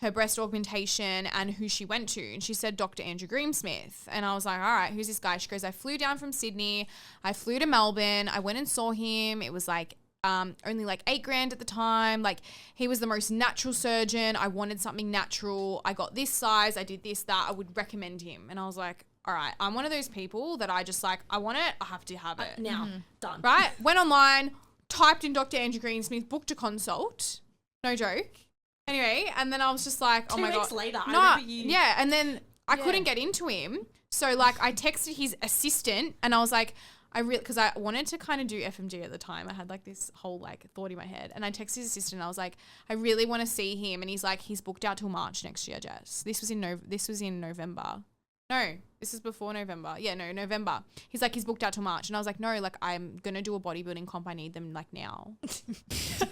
[SPEAKER 3] her breast augmentation and who she went to. And she said Dr. Andrew Greensmith. And I was like, all right, who's this guy? She goes, I flew down from Sydney. I flew to Melbourne. I went and saw him. It was like only like $8,000 at the time. Like he was the most natural surgeon. I wanted something natural. I got this size. I did this, that. I would recommend him. And I was like, all right, I'm one of those people that I just like, I want it, I have to have it.
[SPEAKER 1] Now, done.
[SPEAKER 3] Right? Went online, typed in Dr. Andrew Greensmith, booked a consult. No joke. Anyway, and then I was just like, oh my God.
[SPEAKER 1] 2 weeks later, I remember you.
[SPEAKER 3] Yeah, and then I couldn't get into him. So like I texted his assistant and I was like, because I wanted to kind of do FMG at the time. I had like this whole like thought in my head, and I texted his assistant and I was like, I really want to see him. And he's like, he's booked out till March next year, Jess. This was in November. No, this is before November. Yeah, no, November. He's like, he's booked out till March. And I was like, no, like I'm going to do a bodybuilding comp. I need them like now.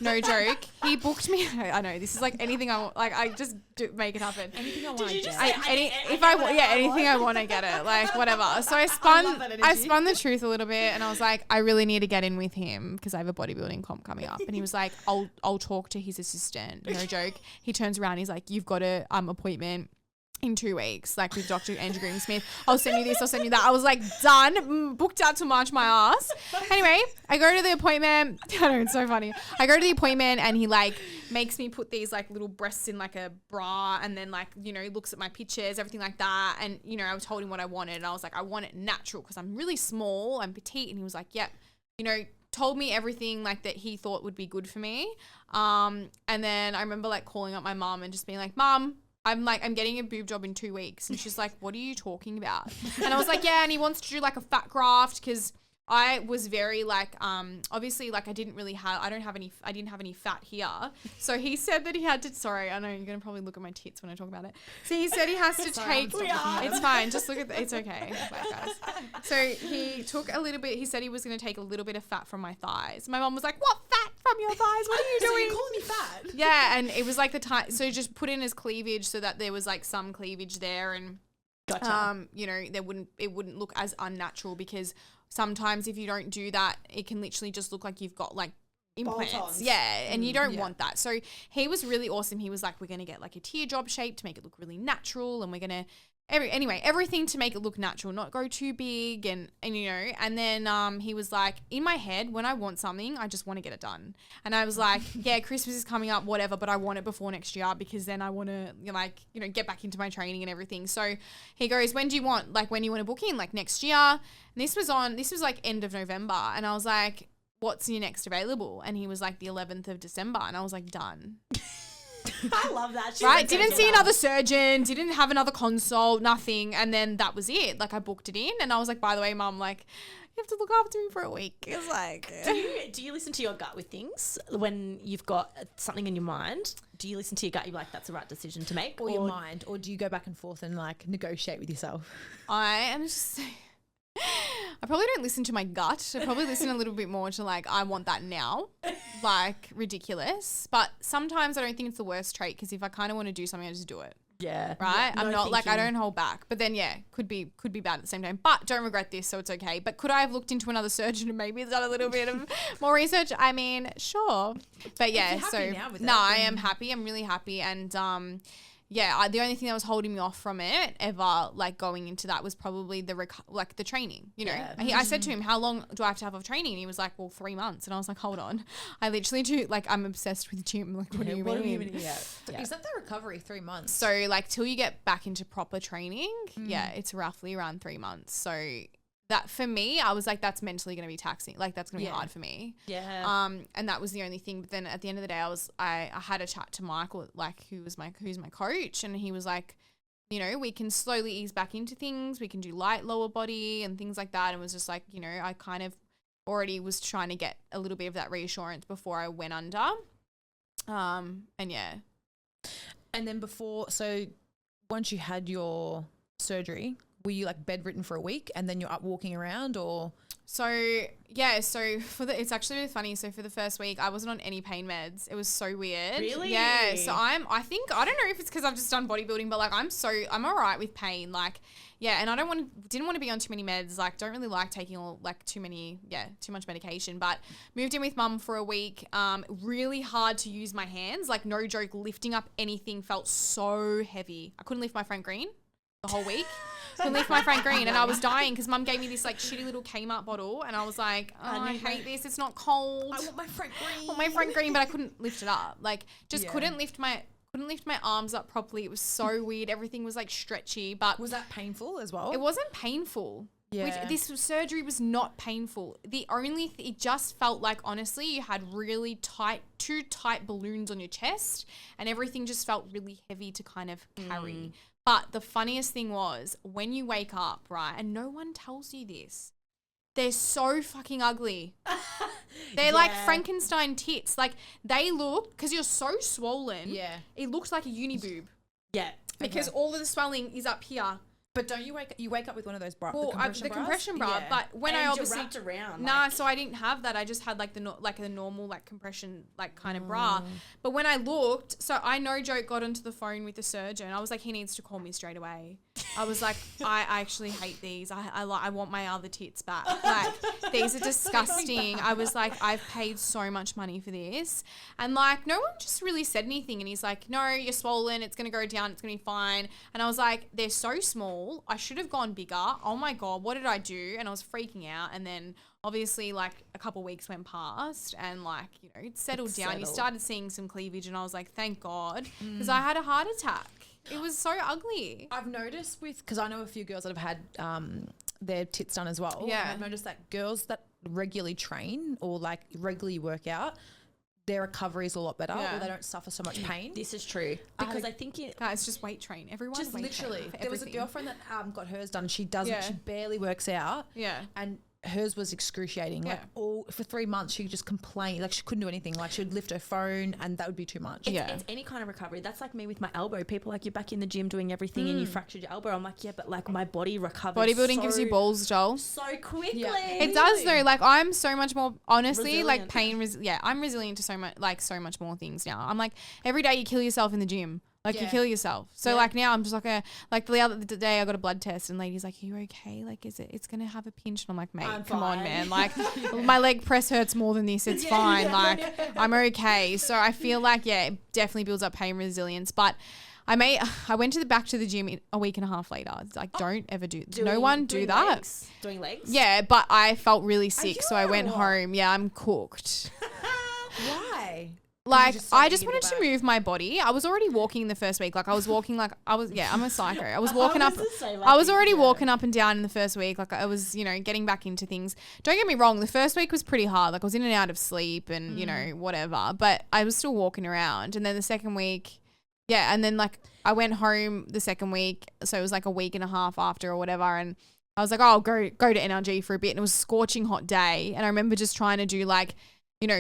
[SPEAKER 3] No joke. He booked me. I know, this is like anything I want. Like I just make it happen.
[SPEAKER 2] Anything I want.
[SPEAKER 1] you just
[SPEAKER 3] Anything I want, I get it. Like whatever. So I spun the truth a little bit and I was like, I really need to get in with him because I have a bodybuilding comp coming up. And he was like, I'll talk to his assistant. No joke. He turns around. He's like, you've got a appointment in 2 weeks, like with Dr. Andrew Greensmith. I'll send you this, I'll send you that. I was like, done, booked out to March my ass. Anyway, I go to the appointment. I know, it's so funny. I go to the appointment and he like makes me put these like little breasts in like a bra and then like, you know, looks at my pictures, everything like that. And, you know, I told him what I wanted and I was like, I want it natural because I'm really small, I'm petite. And he was like, yep, you know, told me everything like that he thought would be good for me. And then I remember like calling up my mum and just being like, Mum, I'm getting a boob job in 2 weeks. And she's like, what are you talking about? And I was like, yeah. And he wants to do like a fat graft because I was very like, obviously like I didn't have any fat here. So he said that he had to, sorry, I know you're going to probably look at my tits when I talk about it. So he said he has to take, it's fine. Just look at, it's okay. Bye, guys. So he took a little bit, he said he was going to take a little bit of fat from my thighs. My mom was like, what fat from your thighs? What are you doing?
[SPEAKER 2] So you're calling me fat?
[SPEAKER 3] Yeah. And it was like the time, so just put in his cleavage so that there was like some cleavage there and,
[SPEAKER 1] gotcha.
[SPEAKER 3] You know, it wouldn't look as unnatural because sometimes if you don't do that, it can literally just look like you've got like implants.
[SPEAKER 1] Bolt-ons.
[SPEAKER 3] Yeah. And you don't want that. So he was really awesome. He was like, we're going to get like a teardrop shape to make it look really natural. And we're going to, everything to make it look natural, not go too big and you know, and then he was like, in my head, when I want something, I just want to get it done. And I was like, yeah, Christmas is coming up, whatever, but I want it before next year because then I want to like, you know, get back into my training and everything. So he goes, when do you want, like when you want to book in, like next year? And this was like end of November. And I was like, what's your next available? And he was like the 11th of December. And I was like, done.
[SPEAKER 1] I love that.
[SPEAKER 3] Right? Didn't see another surgeon, didn't have another consult, nothing. And then that was it. Like I booked it in and I was like, by the way, Mum, like you have to look after me for a week. It's like,
[SPEAKER 1] do you listen to your gut with things when you've got something in your mind? Do you listen to your gut? You're like, that's the right decision to make?
[SPEAKER 2] Or your mind? Or do you go back and forth and like negotiate with yourself?
[SPEAKER 3] I am just... I probably don't listen to my gut. I probably listen a little bit more to like, I want that now, like ridiculous. But sometimes I don't think it's the worst trait because if I kind of want to do something, I just do it.
[SPEAKER 1] Yeah.
[SPEAKER 3] Right?
[SPEAKER 1] Yeah,
[SPEAKER 3] I'm not like, I don't hold back. But then yeah, could be bad at the same time. But don't regret this, so it's okay. But could I have looked into another surgeon and maybe done a little bit of more research? I mean, sure. But yeah, I am happy. I'm really happy. And yeah, the only thing that was holding me off from it ever, like going into that, was probably the training. You know, I said to him, "How long do I have to have of training?" And he was like, "Well, 3 months." And I was like, "Hold on, I literally do like I'm obsessed with gym. Like, what do you mean?
[SPEAKER 2] Yeah. Is that the recovery 3 months?
[SPEAKER 3] So like till you get back into proper training, yeah, it's roughly around 3 months. So that for me, I was like, that's mentally going to be taxing. Like that's going to be hard for me.
[SPEAKER 1] Yeah.
[SPEAKER 3] And that was the only thing. But then at the end of the day, I had a chat to Michael, like who's my coach. And he was like, you know, we can slowly ease back into things. We can do light lower body and things like that. And it was just like, you know, I kind of already was trying to get a little bit of that reassurance before I went under. And yeah.
[SPEAKER 2] And then so once you had your surgery, were you like bedridden for a week and then you're up walking around or?
[SPEAKER 3] So yeah, it's actually really funny. So for the first week, I wasn't on any pain meds. It was so weird.
[SPEAKER 1] Really?
[SPEAKER 3] Yeah. So I don't know if it's because I've just done bodybuilding, but like I'm all right with pain. Like, yeah. And I didn't want to be on too many meds. Like, don't really like taking too much medication, but moved in with Mum for a week. Really hard to use my hands. Like no joke, lifting up anything felt so heavy. I couldn't lift my front green the whole week. Couldn't lift my front green and I was dying because Mum gave me this like shitty little Kmart bottle and I was like, oh, I hate this. It's not cold.
[SPEAKER 2] I want my front green.
[SPEAKER 3] But I couldn't lift it up. Like just couldn't lift my couldn't lift my arms up properly. It was so weird. Everything was like stretchy, but
[SPEAKER 2] Was that painful as well?
[SPEAKER 3] it wasn't painful.
[SPEAKER 2] Yeah.
[SPEAKER 3] This surgery was not painful. The only it just felt like, honestly, you had really two tight balloons on your chest, and everything just felt really heavy to kind of carry. But the funniest thing was when you wake up, right, and no one tells you this, they're so fucking ugly. They're like Frankenstein tits. Like they look, because you're so swollen.
[SPEAKER 2] Yeah.
[SPEAKER 3] It looks like a uni boob.
[SPEAKER 1] Yeah.
[SPEAKER 3] Because all of the swelling is up here.
[SPEAKER 2] But don't you wake up with one of those bras?
[SPEAKER 3] Well, the compression bra, but when
[SPEAKER 1] And
[SPEAKER 3] I
[SPEAKER 1] you're
[SPEAKER 3] obviously
[SPEAKER 1] wrapped around.
[SPEAKER 3] nah, so I didn't have that. I just had like the normal like compression like kind of bra. But when I looked, so I no joke got onto the phone with the surgeon. I was like, he needs to call me straight away. I was like, I actually hate these. I want my other tits back. Like these are disgusting. I was like, I've paid so much money for this, and like no one just really said anything. And he's like, no, you're swollen. It's gonna go down. It's gonna be fine. And I was like, they're so small. I should have gone bigger. Oh my God, what did I do? And I was freaking out. And then obviously like a couple of weeks went past and like, you know, it settled down. You started seeing some cleavage and I was like, thank God, because I had a heart attack. It was so ugly.
[SPEAKER 2] I've noticed because I know a few girls that have had their tits done as well.
[SPEAKER 3] Yeah.
[SPEAKER 2] And I've noticed that girls that regularly train or like regularly work out, their recovery is a lot better, or they don't suffer so much pain.
[SPEAKER 1] This is true. Because I think
[SPEAKER 3] Guys, just weight train. Everyone
[SPEAKER 2] Just
[SPEAKER 3] weight
[SPEAKER 2] literally,
[SPEAKER 3] train for
[SPEAKER 2] there was a
[SPEAKER 3] everything.
[SPEAKER 2] girlfriend that got hers done. She doesn't. She barely works out.
[SPEAKER 3] Yeah.
[SPEAKER 2] And hers was excruciating. Like for 3 months, she just complained. Like she couldn't do anything. Like she would lift her phone, and that would be too much.
[SPEAKER 1] it's any kind of recovery. That's like me with my elbow. People are like, you're back in the gym doing everything and you fractured your elbow. I'm like, yeah, but like my body recovers.
[SPEAKER 3] Bodybuilding gives you balls, Joel.
[SPEAKER 1] so quickly.
[SPEAKER 3] It does though. Like I'm so much more honestly
[SPEAKER 1] Resilient.
[SPEAKER 3] like I'm resilient to so much more things now. I'm like every day you kill yourself in the gym. Like you kill yourself. So like now I'm just like the other day I got a blood test and lady's like, are you okay? Like it's going to have a pinch. And I'm like, mate, come on, man. Like my leg press hurts more than this. It's fine. Like I'm okay. So I feel like, it definitely builds up pain resilience. But I went back to the gym a week and a half later. It's like, don't ever do that.
[SPEAKER 1] Legs? Doing legs?
[SPEAKER 3] Yeah, but I felt really sick. So I went home. Yeah, I'm cooked.
[SPEAKER 2] Why?
[SPEAKER 3] Like, I just wanted to move my body. I was already walking the first week. Like, I was walking I'm a psycho. I was walking up. I was already walking up and down in the first week. Like, I was, getting back into things. Don't get me wrong. The first week was pretty hard. Like, I was in and out of sleep and, whatever. But I was still walking around. And then the second week, and then, like, I went home the second week. So it was like a week and a half after or whatever. And I was like, oh, I'll go to NRG for a bit. And it was a scorching hot day. And I remember just trying to do, like,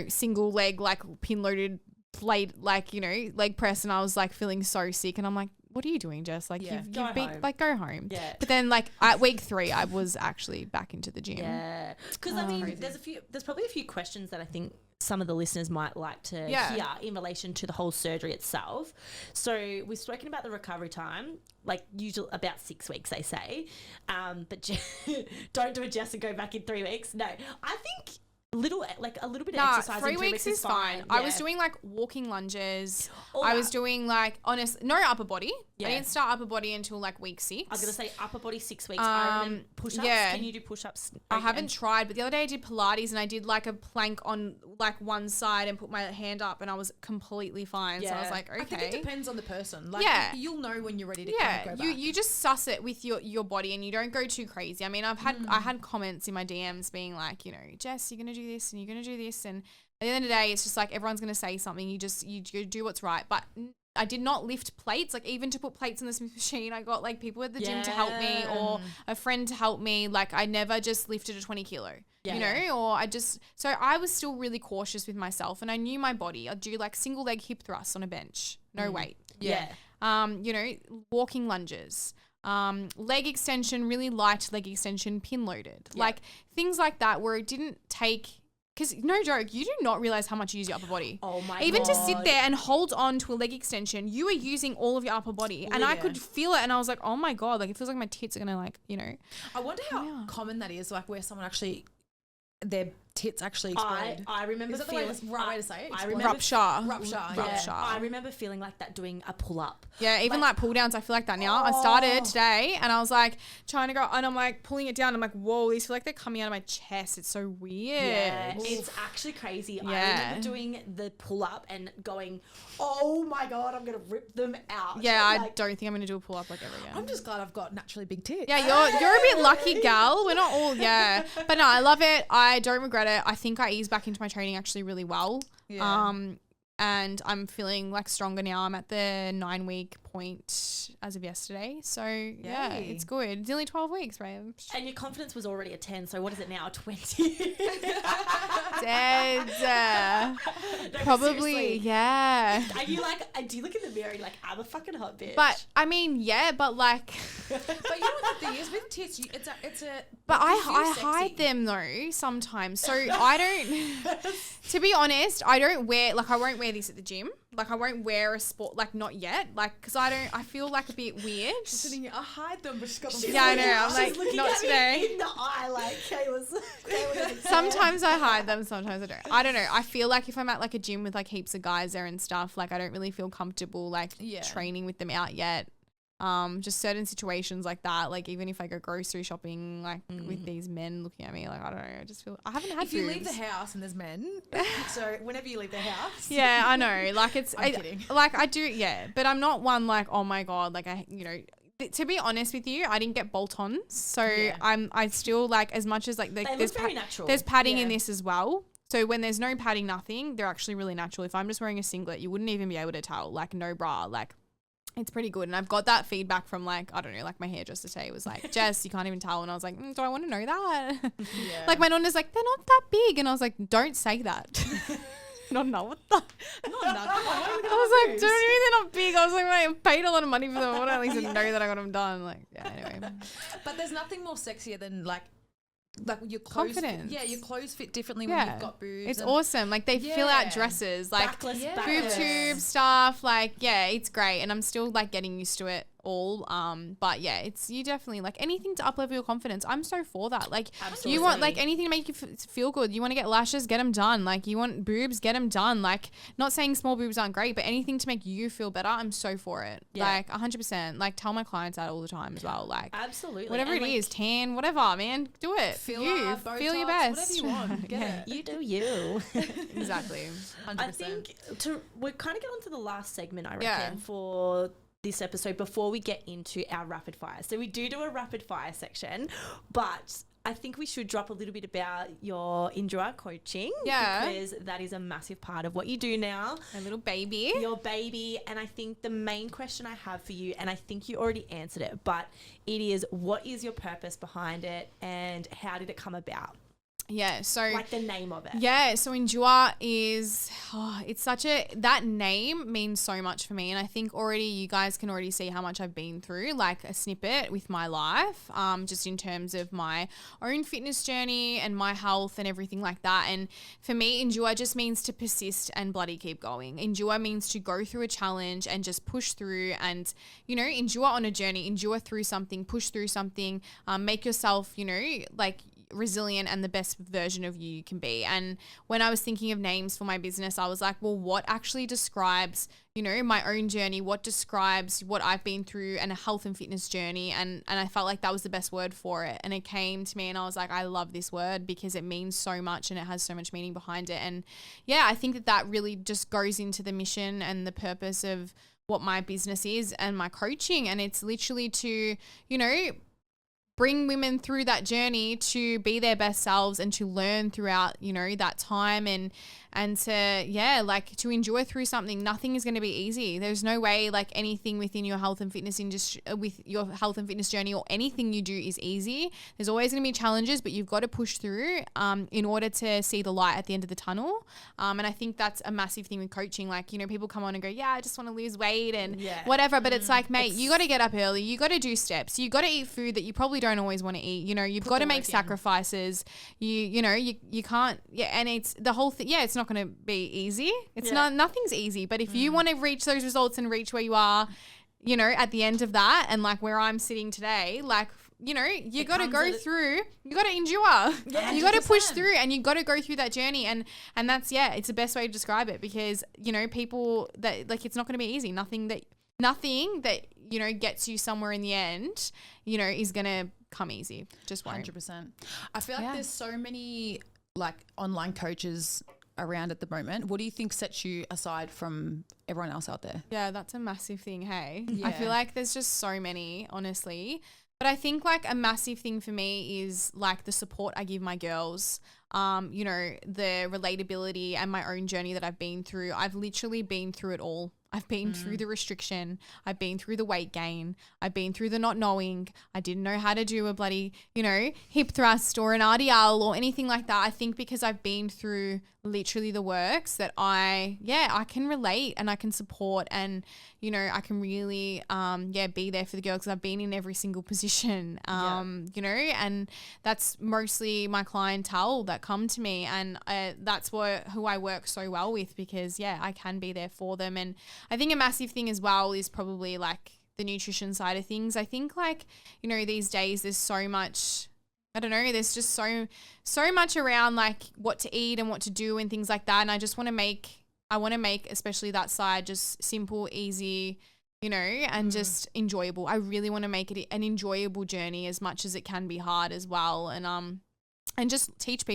[SPEAKER 3] single leg, like pin loaded plate, like, leg press. And I was like feeling so sick. And I'm like, what are you doing, Jess? Like you've been like, go home.
[SPEAKER 1] Yeah.
[SPEAKER 3] But then like at week 3, I was actually back into the gym.
[SPEAKER 1] Yeah. Because I mean, there's probably a few questions that I think some of the listeners might like to hear in relation to the whole surgery itself. So we've spoken about the recovery time, like usually about 6 weeks, they say. But don't do it, Jess, and go back in 3 weeks. No, I think a little bit of exercise
[SPEAKER 3] 3
[SPEAKER 1] in 3
[SPEAKER 3] weeks is fine.
[SPEAKER 1] Yeah.
[SPEAKER 3] I was doing like walking lunges. I was doing like no upper body. I didn't start upper body until like week 6.
[SPEAKER 1] I was going to say upper body 6 weeks. Iron and push-ups. Yeah. Can you do push-ups?
[SPEAKER 3] I haven't tried, but the other day I did Pilates and I did like a plank on like one side and put my hand up and I was completely fine. So I was like, okay.
[SPEAKER 2] I think it depends on the person. Like you'll know when you're ready to kind of go back.
[SPEAKER 3] You just suss it with your body and you don't go too crazy. I mean, I had comments in my DMs being like, Jess, you're going to do this and you're going to do this. And at the end of the day, it's just like everyone's going to say something. You do what's right. But I did not lift plates. Like even to put plates in the Smith machine, I got like people at the gym to help me or a friend to help me. Like I never just lifted a 20 kilo, so I was still really cautious with myself and I knew my body. I'd do like single leg hip thrusts on a bench, no weight.
[SPEAKER 1] Yeah.
[SPEAKER 3] Walking lunges. Leg extension, really light leg extension, pin loaded. Like things like that where it didn't take, because no joke, you do not realize how much you use your upper body.
[SPEAKER 1] Oh my
[SPEAKER 3] Even
[SPEAKER 1] God.
[SPEAKER 3] to sit there and hold on to a leg extension, you are using all of your upper body. And I could feel it and I was like, oh my God, like it feels like my tits are going to like,
[SPEAKER 2] I wonder how common that is, like where someone actually, their tits actually explode?
[SPEAKER 1] I remember
[SPEAKER 2] Is that
[SPEAKER 1] feeling
[SPEAKER 2] the right way to say it?
[SPEAKER 1] I
[SPEAKER 2] Explode?
[SPEAKER 1] remember
[SPEAKER 2] Rupture.
[SPEAKER 3] Rupture.
[SPEAKER 1] I remember feeling like that doing a pull up.
[SPEAKER 3] Yeah, even like pull downs, I feel like that now. I started today and I was like trying to go and I'm like pulling it down. I'm like, whoa, these feel like they're coming out of my chest. It's so weird.
[SPEAKER 1] Yeah, it's actually crazy.
[SPEAKER 3] Yeah.
[SPEAKER 1] I remember doing the pull up and going, oh my God, I'm going to rip them out.
[SPEAKER 3] Yeah, I
[SPEAKER 1] Like,
[SPEAKER 3] don't think I'm going to do a pull up like ever again.
[SPEAKER 2] I'm just glad I've got naturally big tits.
[SPEAKER 3] Yeah, you're a bit lucky, gal. We're not all, yeah. But no, I love it. I don't regret it. I think I eased back into my training actually really well.
[SPEAKER 2] Yeah.
[SPEAKER 3] And I'm feeling like stronger now. I'm at the 9-week point as of yesterday. So yeah,
[SPEAKER 2] Yay.
[SPEAKER 3] it's good. It's only 12 weeks, right?
[SPEAKER 1] and your confidence was already a 10, so what is it now, a 20?
[SPEAKER 3] Dead.
[SPEAKER 1] No,
[SPEAKER 3] Probably,
[SPEAKER 1] seriously.
[SPEAKER 3] yeah.
[SPEAKER 1] Are you like, do you look in the mirror and you're like, I'm a fucking hot bitch?
[SPEAKER 3] But I mean, yeah, but like,
[SPEAKER 2] But you know what the thing is with tits? It's a.
[SPEAKER 3] but
[SPEAKER 2] you
[SPEAKER 3] I
[SPEAKER 2] feel sexy.
[SPEAKER 3] hide them though sometimes. So I don't, to be honest, I don't wear, like I won't wear this at the gym. Like I won't wear a sport, like not yet. Like, cause I feel like a bit weird.
[SPEAKER 2] She's sitting here, I hide them, but she's got them.
[SPEAKER 1] She's
[SPEAKER 3] Yeah, I
[SPEAKER 1] looking-
[SPEAKER 3] know, I'm
[SPEAKER 1] she's
[SPEAKER 3] like,
[SPEAKER 1] looking
[SPEAKER 3] not
[SPEAKER 1] at me
[SPEAKER 3] today.
[SPEAKER 1] in the eye, like Kayla's
[SPEAKER 3] Sometimes I hide them, sometimes I don't. I don't know. I feel like if I'm at like a gym with like heaps of guys there and stuff, like I don't really feel comfortable like
[SPEAKER 2] Yeah.
[SPEAKER 3] training with them out yet. Just certain situations like that, like even if I go grocery shopping like with these men looking at me, like I don't know, I just feel I haven't had
[SPEAKER 2] If you leave the
[SPEAKER 3] boobs.
[SPEAKER 2] house and there's men, so whenever you leave the house.
[SPEAKER 3] Yeah, I know. Like it's
[SPEAKER 2] I'm kidding.
[SPEAKER 3] like I do, yeah, but I'm not one like, oh my God, like to be honest with you, I didn't get bolt-ons, so
[SPEAKER 2] Yeah.
[SPEAKER 3] I still like as much as like
[SPEAKER 1] They
[SPEAKER 3] there's
[SPEAKER 1] look very natural.
[SPEAKER 3] there's padding in
[SPEAKER 2] Yeah.
[SPEAKER 3] this as well. So when there's no padding, nothing, they're actually really natural. If I'm just wearing a singlet, you wouldn't even be able to tell, like no bra, like it's pretty good. And I've got that feedback from like, I don't know, like my hairdresser today was like, Jess, you can't even tell. And I was like, do I want to know that?
[SPEAKER 2] Yeah.
[SPEAKER 3] Like my nonna's like, they're not that big. And I was like, don't say that. Not know what the.
[SPEAKER 2] Not nothing.
[SPEAKER 3] I was like, don't you? They're not big. I was like, wait, I paid a lot of money for them. I want to at least know that I got them done. Like, yeah, anyway.
[SPEAKER 2] But there's nothing more sexier than like your clothes.
[SPEAKER 3] Confidence.
[SPEAKER 2] Yeah, your clothes fit differently when
[SPEAKER 3] Yeah.
[SPEAKER 2] you've got boobs.
[SPEAKER 3] It's
[SPEAKER 2] and-
[SPEAKER 3] awesome. Like they fill out
[SPEAKER 2] Yeah.
[SPEAKER 3] dresses. Like
[SPEAKER 1] Backless,
[SPEAKER 2] Yeah.
[SPEAKER 3] boob
[SPEAKER 1] backless.
[SPEAKER 3] tube stuff. Like, yeah, it's great. And I'm still like getting used to it all. But yeah, it's you definitely like anything to up level your confidence. I'm so for that. Like you want like anything to make you feel good. You want to get lashes, get them done. Like you want boobs, get them done. Like not saying small boobs aren't great, but anything to make you feel better, I'm so for it.
[SPEAKER 1] Yeah.
[SPEAKER 3] Like 100%. Like tell my clients that all the time as well. Like
[SPEAKER 1] Absolutely.
[SPEAKER 3] whatever
[SPEAKER 1] And,
[SPEAKER 3] it
[SPEAKER 1] like,
[SPEAKER 3] is, tan, whatever, man, do it.
[SPEAKER 2] Filler,
[SPEAKER 3] you feel your
[SPEAKER 2] Botox,
[SPEAKER 3] best.
[SPEAKER 2] whatever you want. Get it.
[SPEAKER 1] You do you.
[SPEAKER 3] Exactly.
[SPEAKER 2] 100%.
[SPEAKER 1] I think we're kind of getting on to the last segment, I reckon,
[SPEAKER 3] Yeah.
[SPEAKER 1] for this episode before we get into our rapid fire. So we do a rapid fire section, but I think we should drop a little bit about your indoor coaching.
[SPEAKER 3] Yeah.
[SPEAKER 1] Because that is a massive part of what you do now.
[SPEAKER 3] A little baby.
[SPEAKER 1] Your baby. And I think the main question I have for you, and I think you already answered it, but it is, what is your purpose behind it and how did it come about?
[SPEAKER 3] Yeah. So
[SPEAKER 1] Like the name of it.
[SPEAKER 3] yeah, so Endure is, it's such that name means so much for me. And I think already you guys can already see how much I've been through, like a snippet with my life, just in terms of my own fitness journey and my health and everything like that. And for me, Endure just means to persist and bloody keep going. Endure means to go through a challenge and just push through and, endure on a journey, endure through something, push through something, make yourself, like resilient and the best version of you can be. And when I was thinking of names for my business, I was like, well, what actually describes, my own journey? What describes what I've been through and a health and fitness journey? And I felt like that was the best word for it. And it came to me and I was like, I love this word because it means so much and it has so much meaning behind it. And yeah, I think that really just goes into the mission and the purpose of what my business is and my coaching. And it's literally to, bring women through that journey to be their best selves and to learn throughout, that time and to enjoy through something. Nothing is going to be easy. There's no way like anything within your health and fitness industry, with your health and fitness journey or anything you do is easy. There's always going to be challenges, but you've got to push through in order to see the light at the end of the tunnel. And I think that's a massive thing with coaching. Like, people come on and go, yeah, I just want to lose weight and whatever. But it's like, mate, you got to get up early. You got to do steps. You got to eat food that you probably don't always want to eat. You've got to make sacrifices. You can't. Yeah, and it's the whole thing. Yeah, it's not going to be easy. It's nothing's easy. But if you want to reach those results and reach where you are, at the end of that, and like where I'm sitting today, like you know, you got to go through, you got to endure, you got to push through, and you got to go through that journey. And that's, it's the best way to describe it, because, you know, people that like, it's not going to be easy. Nothing that, you know, gets you somewhere in the end, you know, is going to come easy. Just won't.
[SPEAKER 2] 100%. I feel like there's so many like online coaches around at the moment. What do you think sets you aside from everyone else out there?
[SPEAKER 3] Yeah, that's a massive thing. Hey, I feel like there's just so many, honestly. But I think like a massive thing for me is like the support I give my girls, you know, the relatability and my own journey that I've been through. I've literally been through it all. I've been through the restriction. I've been through the weight gain. I've been through the not knowing. I didn't know how to do a bloody, you know, hip thrust or an RDL or anything like that. I think because I've been through literally the works that I can relate and I can support, and, you know, I can really, be there for the girls, because I've been in every single position, you know, and that's mostly my clientele that come to me, and that's who I work so well with, because I can be there for them. And I think a massive thing as well is probably like the nutrition side of things. I think like, you know, these days there's so much, I don't know, there's just so much around like what to eat and what to do and things like that. And I just want to make especially that side just simple, easy, you know, and just enjoyable. I really want to make it an enjoyable journey as much as it can be hard as well. And just teach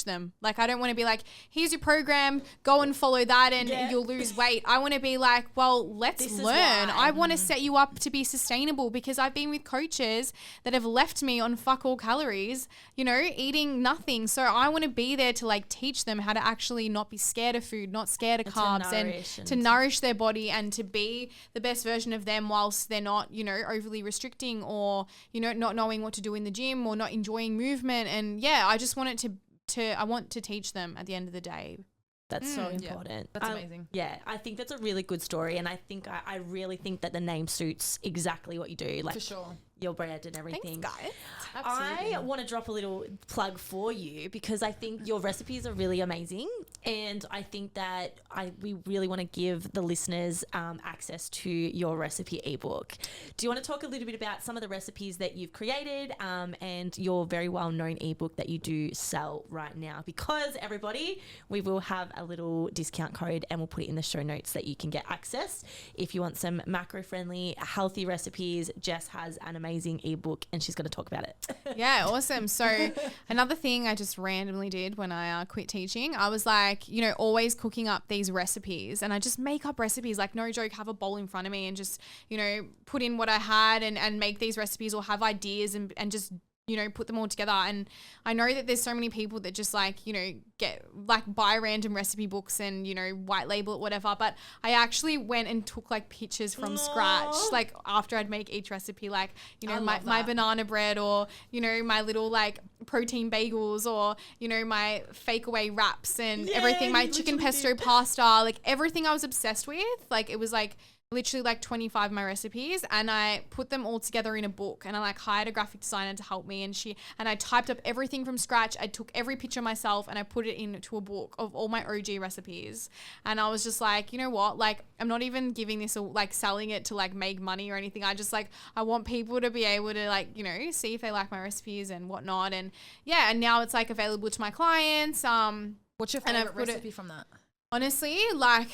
[SPEAKER 3] them. Like, I don't want to be like, here's your program, go and follow that and you'll lose weight. I want to be like, well, let's learn. I want to set you up to be sustainable, because I've been with coaches that have left me on fuck all calories, you know, eating nothing. So I want to be there to like teach them how to actually not be scared of food, not scared of carbs, and to nourish their body and to be the best version of them whilst they're not, you know, overly restricting or, you know, not knowing what to do in the gym or not enjoying movement. And I just want it to I want to teach them at the end of the day.
[SPEAKER 1] That's so important.
[SPEAKER 2] That's amazing.
[SPEAKER 1] I think that's a really good story, and I think I really think that the name suits exactly what you do. Like,
[SPEAKER 2] for sure.
[SPEAKER 1] Your brand and everything.
[SPEAKER 3] Thanks, guys.
[SPEAKER 1] Absolutely. I want to drop a little plug for you, because I think your recipes are really amazing, and I think that we really want to give the listeners access to your recipe ebook. Do you want to talk a little bit about some of the recipes that you've created and your very well-known ebook that you do sell right now? Because everybody, we will have a little discount code and we'll put it in the show notes that you can get access. If you want some macro-friendly, healthy recipes, Jess has an amazing ebook and she's going to talk about it.
[SPEAKER 3] Yeah, awesome. So another thing I just randomly did when I quit teaching, I was like, you know, always cooking up these recipes, and I just make up recipes, like no joke, have a bowl in front of me and just, you know, put in what I had and make these recipes, or have ideas and just, you know, put them all together. And I know that there's so many people that just like, you know, buy random recipe books and, you know, white label it, whatever. But I actually went and took like pictures from scratch, like after I'd make each recipe, like, you know, my banana bread, or, you know, my little like protein bagels, or, you know, my fake away wraps and everything, my chicken pesto pasta, like everything I was obsessed with. Like, it was like literally like 25 of my recipes, and I put them all together in a book, and I like hired a graphic designer to help me, and I typed up everything from scratch. I took every picture myself and I put it into a book of all my OG recipes. And I was just like, you know what, like, I'm not even giving this like selling it to like make money or anything. I just like, I want people to be able to like, you know, see if they like my recipes and whatnot. And and now it's like available to my clients.
[SPEAKER 2] What's your favorite recipe from that?
[SPEAKER 3] Honestly, like,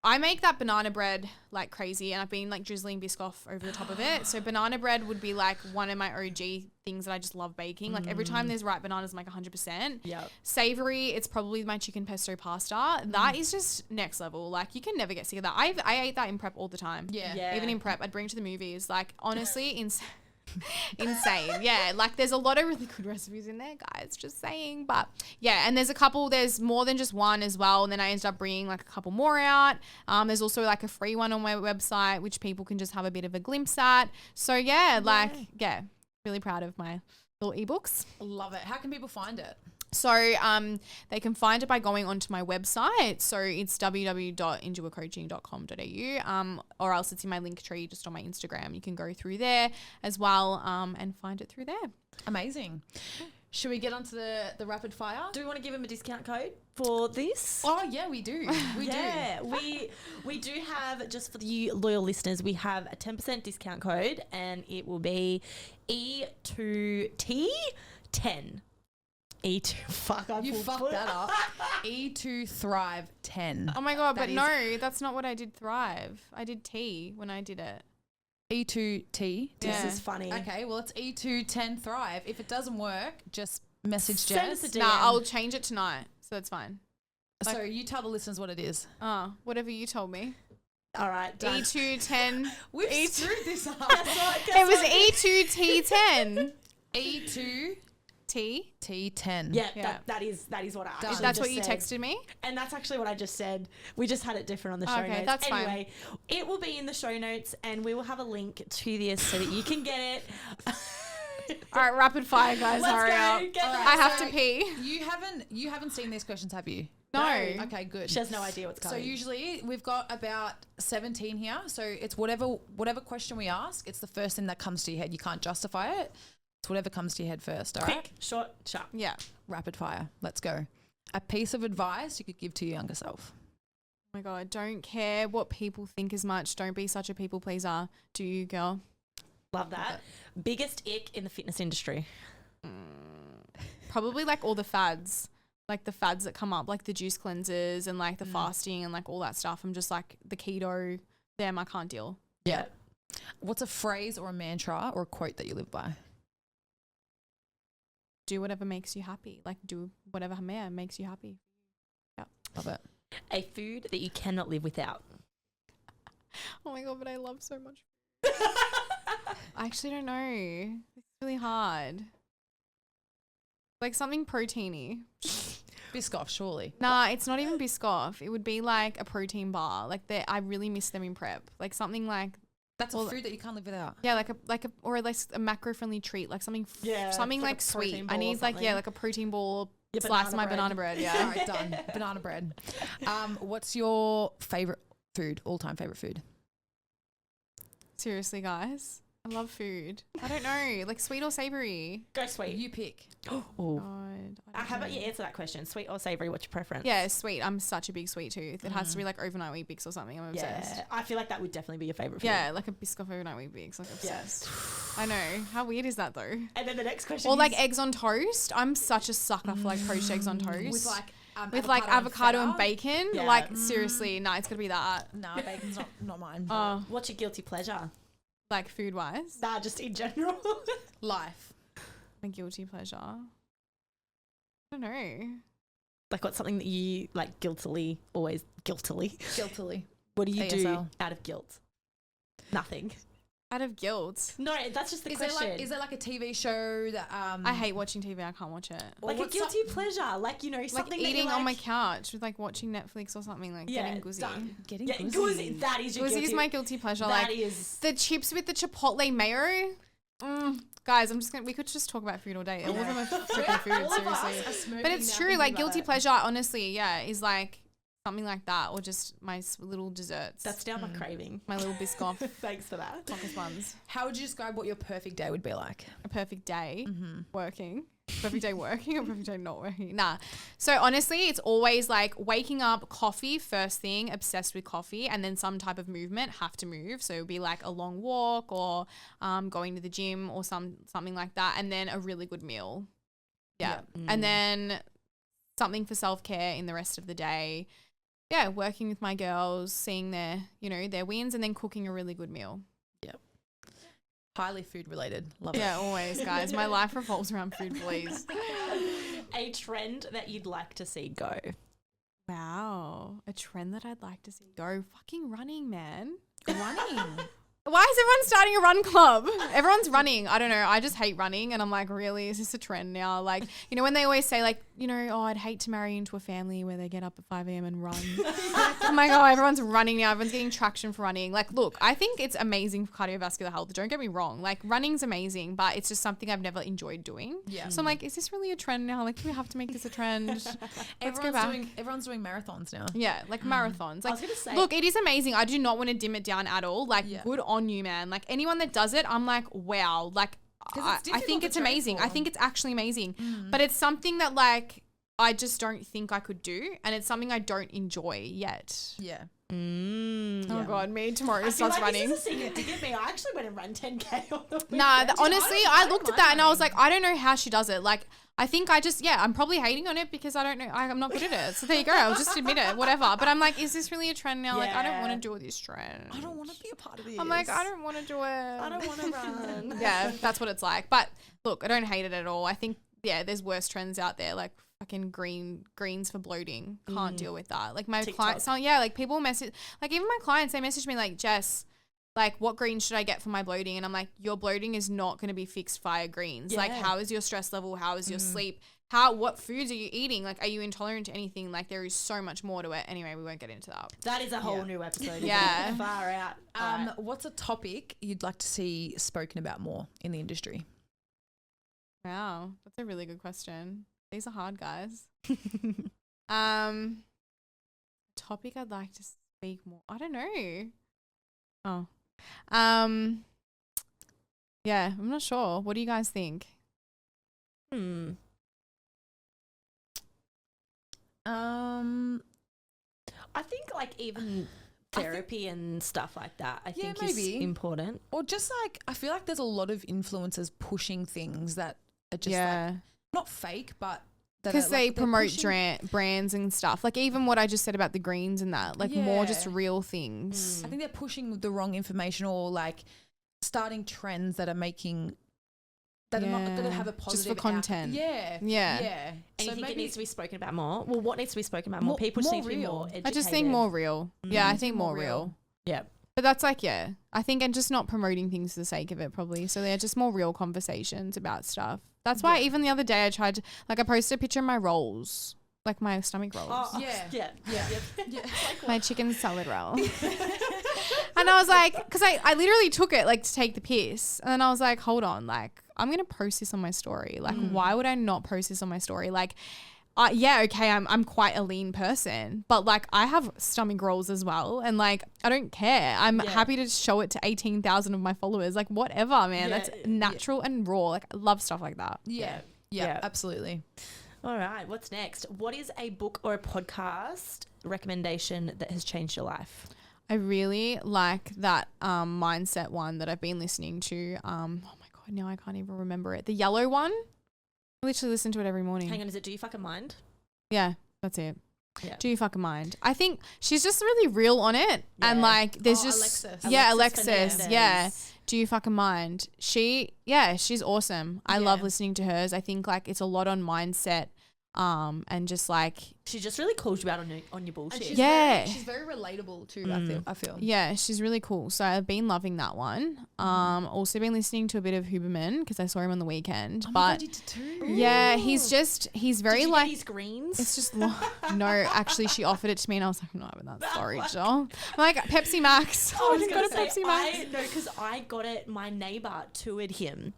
[SPEAKER 3] I make that banana bread like crazy, and I've been like drizzling Biscoff over the top of it. So banana bread would be like one of my OG things that I just love baking. Like every time there's ripe bananas, I'm like 100%.
[SPEAKER 1] Yep.
[SPEAKER 3] Savory, it's probably my chicken pesto pasta. That is just next level. Like, you can never get sick of that. I ate that in prep all the time.
[SPEAKER 2] Yeah.
[SPEAKER 3] Even in prep, I'd bring it to the movies. Like, honestly, insane. Yeah, like there's a lot of really good recipes in there, guys, just saying. But yeah, and there's more than just one as well, and then I ended up bringing like a couple more out. There's also like a free one on my website which people can just have a bit of a glimpse at. So really proud of my little ebooks.
[SPEAKER 2] Love it. How can people find it?
[SPEAKER 3] So they can find it by going onto my website. So it's www.enjoycoaching.com.au, or else it's in my link tree just on my Instagram. You can go through there as well and find it through there.
[SPEAKER 2] Amazing. Should we get onto the rapid fire?
[SPEAKER 1] Do we want to give him a discount code for this?
[SPEAKER 2] Oh yeah, we do. We
[SPEAKER 1] do have, just for you loyal listeners, we have a 10% discount code, and it will be E2T10. E2. Fuck,
[SPEAKER 2] you fucked that up. E2 Thrive 10.
[SPEAKER 3] Oh my God, but no, that's not what I did Thrive. I did T when I did it.
[SPEAKER 2] E2T.
[SPEAKER 1] This is funny.
[SPEAKER 2] Okay, well, it's E210 Thrive. If it doesn't work, just message
[SPEAKER 1] Send us
[SPEAKER 2] Jess.
[SPEAKER 1] a DM.
[SPEAKER 3] Nah, I'll change it tonight, so that's fine.
[SPEAKER 2] So you tell the listeners what it is.
[SPEAKER 3] Whatever you told me.
[SPEAKER 1] All right, done.
[SPEAKER 3] E210.
[SPEAKER 2] We've screwed this up.
[SPEAKER 3] It was E2T10.
[SPEAKER 2] E2 T10.
[SPEAKER 1] Yeah, that is what I actually
[SPEAKER 3] That's
[SPEAKER 1] just
[SPEAKER 3] what you
[SPEAKER 1] said.
[SPEAKER 3] texted me?
[SPEAKER 1] And that's actually what I just said. We just had it different on the show notes.
[SPEAKER 3] Okay, that's fine.
[SPEAKER 1] Anyway, it will be in the show notes, and we will have a link to this so that you can get it.
[SPEAKER 3] All right, rapid fire, guys.
[SPEAKER 1] Let's
[SPEAKER 3] Hurry
[SPEAKER 1] go.
[SPEAKER 3] up.
[SPEAKER 1] Get the-
[SPEAKER 3] I have to pee.
[SPEAKER 2] You haven't seen these questions, have you?
[SPEAKER 3] No.
[SPEAKER 2] Okay, good.
[SPEAKER 1] She has no idea what's
[SPEAKER 2] So
[SPEAKER 1] coming.
[SPEAKER 2] usually we've got about 17 here. So it's whatever question we ask, it's the first thing that comes to your head. You can't justify it. It's whatever comes to your head first. All right.
[SPEAKER 1] Quick, short, sharp.
[SPEAKER 3] Yeah.
[SPEAKER 2] Rapid fire. Let's go. A piece of advice you could give to your younger self.
[SPEAKER 3] Oh my God, don't care what people think as much. Don't be such a people pleaser. Do you, girl?
[SPEAKER 1] Love that. Biggest ick in the fitness industry.
[SPEAKER 3] Probably like all the fads. Like the fads that come up, like the juice cleansers and like the fasting and like all that stuff. I'm just like the keto, them, I can't deal.
[SPEAKER 2] Yeah. What's a phrase or a mantra or a quote that you live by?
[SPEAKER 3] Do whatever makes you happy. Like do whatever makes you happy. Yeah.
[SPEAKER 2] Love it.
[SPEAKER 1] A food that you cannot live without.
[SPEAKER 3] Oh my God, but I love so much. I actually don't know. It's really hard. Like something proteiny.
[SPEAKER 2] Biscoff, surely.
[SPEAKER 3] Nah, it's not even Biscoff. It would be like a protein bar. Like I really miss them in prep. Like something like
[SPEAKER 2] That's a food that you can't live without.
[SPEAKER 3] yeah, like a macro friendly treat, like something something like
[SPEAKER 1] a
[SPEAKER 3] sweet.
[SPEAKER 1] protein
[SPEAKER 3] I
[SPEAKER 1] ball or
[SPEAKER 3] need like
[SPEAKER 1] something.
[SPEAKER 3] like a protein ball.
[SPEAKER 1] Your
[SPEAKER 3] Slice
[SPEAKER 1] banana
[SPEAKER 3] my
[SPEAKER 1] bread.
[SPEAKER 3] banana bread.
[SPEAKER 2] All
[SPEAKER 3] Yeah.
[SPEAKER 2] right, done. Banana bread. What's your favorite food? All-time favorite food?
[SPEAKER 3] Seriously, guys, I love food. I don't know, like sweet or savory.
[SPEAKER 1] Go sweet.
[SPEAKER 2] You pick.
[SPEAKER 1] Oh.
[SPEAKER 3] God, I don't
[SPEAKER 1] How about
[SPEAKER 3] know.
[SPEAKER 1] you answer that question? Sweet or savory? What's your preference?
[SPEAKER 3] Yeah, sweet. I'm such a big sweet tooth. It has to be like overnight wheat bix or something. I'm obsessed.
[SPEAKER 1] Yeah. I feel like that would definitely be your favorite food.
[SPEAKER 3] Yeah, like a Biscoff overnight wheat bix. Like obsessed. I know. How weird is that though?
[SPEAKER 1] And then the next question
[SPEAKER 3] Or
[SPEAKER 1] is,
[SPEAKER 3] like eggs on toast. I'm such a sucker for like poached eggs on toast.
[SPEAKER 2] With
[SPEAKER 3] avocado and
[SPEAKER 2] feta.
[SPEAKER 3] bacon.
[SPEAKER 1] Yeah.
[SPEAKER 3] Like seriously, nah, it's gotta be that.
[SPEAKER 2] Nah, bacon's not mine.
[SPEAKER 1] what's your guilty pleasure?
[SPEAKER 3] Like food wise.
[SPEAKER 1] Nah, just in general.
[SPEAKER 2] Life.
[SPEAKER 3] My guilty pleasure. I don't know.
[SPEAKER 1] Like what's something that you like guiltily?
[SPEAKER 2] Guiltily.
[SPEAKER 1] What do you do
[SPEAKER 2] ASL.
[SPEAKER 1] out of guilt? Nothing.
[SPEAKER 3] Out of guilt.
[SPEAKER 1] No, that's just the
[SPEAKER 2] Is there
[SPEAKER 1] question.
[SPEAKER 2] like a TV show that
[SPEAKER 3] I hate watching TV. I can't watch it.
[SPEAKER 1] like a
[SPEAKER 2] what's
[SPEAKER 1] guilty pleasure, like you know,
[SPEAKER 3] Like
[SPEAKER 1] something that
[SPEAKER 3] eating
[SPEAKER 1] you
[SPEAKER 3] on my
[SPEAKER 1] like-
[SPEAKER 3] couch with like watching Netflix or something, like
[SPEAKER 1] Yeah,
[SPEAKER 3] getting guzzy.
[SPEAKER 1] done.
[SPEAKER 2] getting
[SPEAKER 1] Yeah, guzzi. That is your
[SPEAKER 3] Guzzi
[SPEAKER 1] guilty.
[SPEAKER 3] is my guilty pleasure.
[SPEAKER 1] That
[SPEAKER 3] Like
[SPEAKER 1] is.
[SPEAKER 3] the chips with the chipotle mayo. Guys, we could just talk about food all day. All of them are freaking food, seriously. But it's true, like guilty pleasure, honestly, yeah, is like something like that, or just my little desserts.
[SPEAKER 1] That's down my craving.
[SPEAKER 3] My little Biscoff
[SPEAKER 1] Thanks for that.
[SPEAKER 3] Tacos buns.
[SPEAKER 2] How would you describe what your perfect day would be like?
[SPEAKER 3] A perfect day working. Perfect day working or perfect day not working? Nah. So honestly, it's always like waking up, coffee first thing, obsessed with coffee, and then some type of movement, have to move. So it'd be like a long walk or going to the gym or something like that, and then a really good meal. Yeah. And then something for self-care in the rest of the day. Yeah, working with my girls, seeing their wins, and then cooking a really good meal.
[SPEAKER 2] Highly food related. Love it.
[SPEAKER 3] Yeah, always, guys. My life revolves around food, please.
[SPEAKER 1] A trend that you'd like to see go.
[SPEAKER 3] Wow. A trend that I'd like to see go. Fucking running, man.
[SPEAKER 2] Running.
[SPEAKER 3] Why is everyone starting a run club? Everyone's running. I don't know. I just hate running. And I'm like, really? Is this a trend now? Like, you know, when they always say like, you know, oh, I'd hate to marry into a family where they get up at 5 a.m. and run. I'm like, oh, everyone's running now. Everyone's getting traction for running. Like, look, I think it's amazing for cardiovascular health. Don't get me wrong. Like, running's amazing, but it's just something I've never enjoyed doing.
[SPEAKER 2] Yeah.
[SPEAKER 3] So I'm like, is this really a trend now? Like, do we have to make this a trend? Let's go back.
[SPEAKER 2] Everyone's doing marathons now.
[SPEAKER 3] Yeah, like marathons. Like,
[SPEAKER 1] I was gonna say,
[SPEAKER 3] look, it is amazing. I do not want to dim it down at all. Like,
[SPEAKER 2] Yeah.
[SPEAKER 3] good on you, man. Like, anyone that does it, I'm like, wow. Like, I think it's amazing. I think it's actually amazing. But it's something that like I just don't think I could do, and it's something I don't enjoy yet.
[SPEAKER 2] Yeah.
[SPEAKER 3] Oh God, me tomorrow starts running.
[SPEAKER 1] This is a secret to give me. I actually went and ran 10K on the weekend.
[SPEAKER 3] Nah, honestly, I looked at that and I was like, I don't know how she does it. Like, I think I'm probably hating on it because I don't know. I'm not good at it. So there you go. I'll just admit it, whatever. But I'm like, is this really a trend now? Like, I don't want to do this trend.
[SPEAKER 2] I don't want to be a part of this.
[SPEAKER 3] I'm like, I don't want to do it.
[SPEAKER 1] I don't want to run.
[SPEAKER 3] Yeah, that's what it's like. But look, I don't hate it at all. I think, there's worse trends out there. Like, fucking greens for bloating. Can't deal with that. Like my clients, like people message, like even my clients, they message me like, Jess, like what greens should I get for my bloating? And I'm like, your bloating is not going to be fixed via greens. Yeah. Like how is your stress level? How is your sleep? What foods are you eating? Like, are you intolerant to anything? Like there is so much more to it. Anyway, we won't get into that.
[SPEAKER 1] That is a whole new episode.
[SPEAKER 3] Yeah.
[SPEAKER 1] Far out.
[SPEAKER 2] What's a topic you'd like to see spoken about more in the industry?
[SPEAKER 3] Wow. That's a really good question. These are hard, guys. Topic I'd like to speak more. I don't know. Oh. Yeah, I'm not sure. What do you guys think?
[SPEAKER 1] I think like even therapy and stuff like that I think is important.
[SPEAKER 2] Or just like I feel like there's a lot of influencers pushing things that are just like not fake, but
[SPEAKER 3] because they promote brands and stuff. Like even what I just said about the greens and that, like more just real things.
[SPEAKER 2] I think they're pushing the wrong information or like starting trends that are making that are not that have a positive
[SPEAKER 3] just for content.
[SPEAKER 2] Yeah.
[SPEAKER 1] And so you think it needs to be spoken about more? Well, what needs to be spoken about more? People just need to be more educated.
[SPEAKER 3] I just think more real. Yeah, I think more real.
[SPEAKER 1] Yeah.
[SPEAKER 3] But that's like, I think, and just not promoting things for the sake of it probably. So they're just more real conversations about stuff. That's why even the other day I tried to, like I posted a picture of my rolls, like my stomach rolls.
[SPEAKER 1] Oh, yeah.
[SPEAKER 3] My chicken salad roll. And I was like, because I literally took it like to take the piss. And then I was like, hold on, like I'm going to post this on my story. Like why would I not post this on my story? Like, I'm quite a lean person, but like I have stomach rolls as well. And like, I don't care. I'm happy to show it to 18,000 of my followers. Like whatever, man, that's natural and raw. Like I love stuff like that.
[SPEAKER 2] Yeah, absolutely.
[SPEAKER 1] All right. What's next? What is a book or a podcast recommendation that has changed your life?
[SPEAKER 3] I really like that mindset one that I've been listening to. Oh my God, now I can't even remember it. The yellow one. I literally listen to it every morning.
[SPEAKER 1] Hang on, is it Do You Fucking Mind?
[SPEAKER 3] Yeah, that's it.
[SPEAKER 1] Yeah.
[SPEAKER 3] Do You Fucking Mind? I think she's just really real on it. Yeah. And like there's
[SPEAKER 2] Alexis.
[SPEAKER 3] Alexis. Yeah. Do You Fucking Mind? She's awesome. I love listening to hers. I think like it's a lot on mindset. And just like
[SPEAKER 1] she just really calls you out on your bullshit.
[SPEAKER 2] She's very relatable too. I feel.
[SPEAKER 3] Yeah, she's really cool. So I've been loving that one. Also been listening to a bit of Huberman because I saw him on the weekend.
[SPEAKER 2] But you did too.
[SPEAKER 3] Yeah, he's very
[SPEAKER 1] did you
[SPEAKER 3] like
[SPEAKER 1] get his greens.
[SPEAKER 3] It's just no. Actually, she offered it to me and I was like, I'm not having that. Sorry, Jill. I'm like Pepsi Max.
[SPEAKER 1] I was got a Pepsi Max. No, because I got it. My neighbor toured him.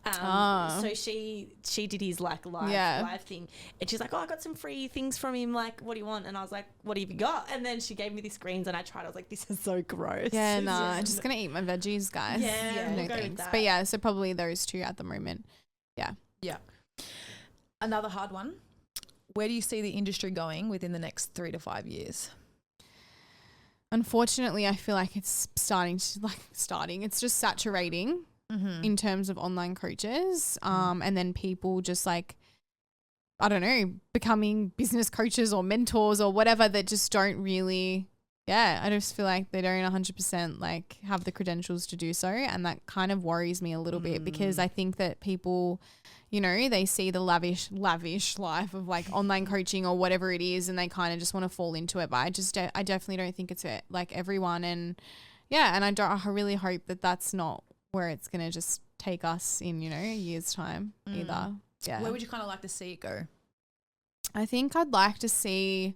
[SPEAKER 1] So she did his like live thing, and she's like, oh, I got some free things from him, like what do you want? And I was like, what have you got? And then she gave me these greens and I tried. I was like, this is so gross.
[SPEAKER 3] I'm just gonna eat my veggies, guys.
[SPEAKER 1] No thanks.
[SPEAKER 3] But so probably those two at the moment. Yeah.
[SPEAKER 2] Another hard one. Where do you see the industry going within the next 3 to 5 years?
[SPEAKER 3] Unfortunately, I feel like it's it's just saturating in terms of online coaches. And then people just like, I don't know, becoming business coaches or mentors or whatever that just don't really, I just feel like they don't 100% like have the credentials to do so. And that kind of worries me a little bit because I think that people, you know, they see the lavish life of like online coaching or whatever it is and they kind of just want to fall into it. But I definitely don't think it's like everyone. And and I really hope that that's not where it's going to just take us in, you know, a year's time either. Yeah.
[SPEAKER 2] Where would you kind of like to see it go?
[SPEAKER 3] I think I'd like to see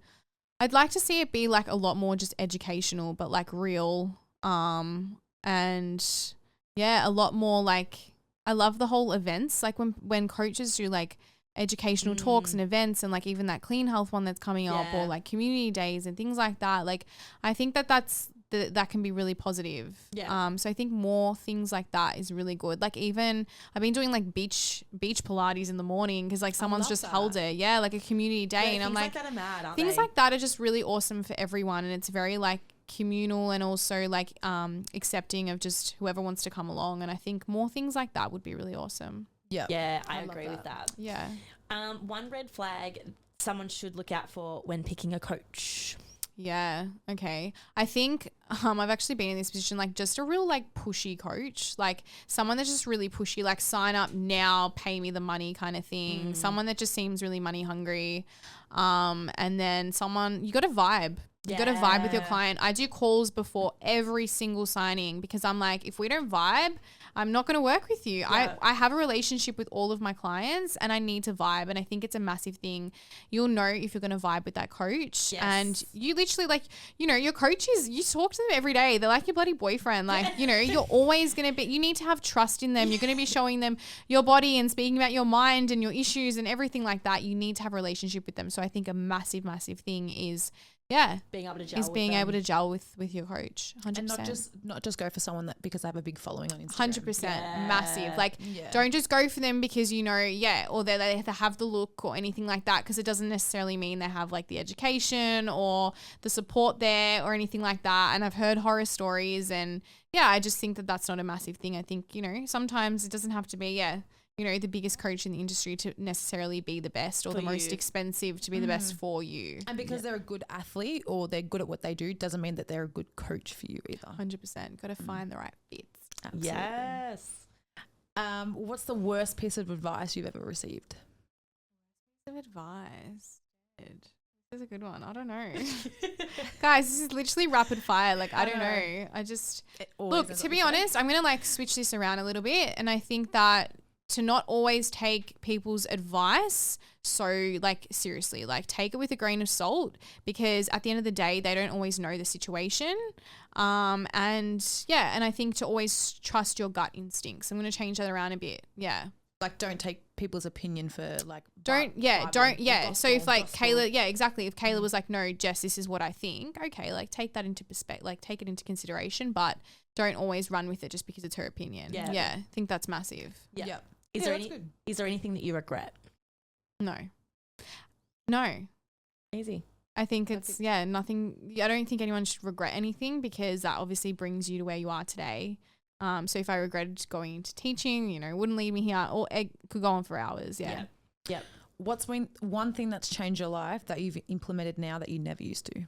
[SPEAKER 3] it be like a lot more just educational, but like real. And a lot more like, I love the whole events. Like when coaches do like educational talks and events and like even that clean health one that's coming up or like community days and things like that. Like, I think that's that can be really positive.
[SPEAKER 1] Yeah.
[SPEAKER 3] So I think more things like that is really good. Like even I've been doing like beach Pilates in the morning because like someone's just held it. Yeah, like a community day. And I'm like,
[SPEAKER 1] that are mad, aren't
[SPEAKER 3] things
[SPEAKER 1] they?
[SPEAKER 3] like that are just really awesome for everyone. And it's very like communal and also like accepting of just whoever wants to come along. And I think more things like that would be really awesome.
[SPEAKER 1] Yeah, I agree with that.
[SPEAKER 3] Yeah.
[SPEAKER 1] One red flag someone should look out for when picking a coach.
[SPEAKER 3] Yeah. Okay. I think I've actually been in this position, like just a real like pushy coach, like someone that's just really pushy, like sign up now, pay me the money kind of thing. Someone that just seems really money hungry. And then someone, you got to vibe. You got to vibe with your client. I do calls before every single signing because I'm like, if we don't vibe, I'm not going to work with you.
[SPEAKER 1] Yeah.
[SPEAKER 3] I have a relationship with all of my clients and I need to vibe. And I think it's a massive thing. You'll know if you're going to vibe with that coach.
[SPEAKER 1] Yes.
[SPEAKER 3] And you literally like, you know, your coaches, you talk to them every day. They're like your bloody boyfriend. Like, you know, you're always going to be, you need to have trust in them. You're going to be showing them your body and speaking about your mind and your issues and everything like that. You need to have a relationship with them. So I think a massive, massive thing is, being able to gel with your coach. 100%.
[SPEAKER 2] And not just go for someone that because they have a big following on Instagram.
[SPEAKER 3] 100%. Massive. Like don't just go for them because you know, or they have to have the look or anything like that, because it doesn't necessarily mean they have like the education or the support there or anything like that. And I've heard horror stories and I just think that that's not a massive thing. I think, you know, sometimes it doesn't have to be, you know, the biggest coach in the industry to necessarily be the best or the most expensive to be the best for you.
[SPEAKER 2] And because they're a good athlete or they're good at what they do doesn't mean that they're a good coach for you either.
[SPEAKER 3] 100%. Got to find the right fits.
[SPEAKER 2] Absolutely.
[SPEAKER 1] Yes.
[SPEAKER 2] What's the worst piece of advice you've ever received?
[SPEAKER 3] Piece of advice. This is a good one. I don't know. Guys, this is literally rapid fire. Like, I don't know. I just, look, to be honest, I'm going to like switch this around a little bit. And I think that to not always take people's advice so like seriously, like take it with a grain of salt, because at the end of the day, they don't always know the situation. And I think to always trust your gut instincts. I'm going to change that around a bit. Yeah.
[SPEAKER 2] Like don't take people's opinion for like
[SPEAKER 3] So if like Kayla, exactly. If Kayla was like, no, Jess, this is what I think. Okay. Like take that into perspective, like take it into consideration, but don't always run with it just because it's her opinion. Yeah. I think that's massive.
[SPEAKER 1] Yeah. Is there anything that you regret?
[SPEAKER 3] No.
[SPEAKER 1] Easy.
[SPEAKER 3] I think it's nothing. I don't think anyone should regret anything because that obviously brings you to where you are today. So if I regretted going into teaching, you know, wouldn't lead me here, or it could go on for hours. Yeah.
[SPEAKER 1] Yep.
[SPEAKER 2] What's one thing that's changed your life that you've implemented now that you never used to?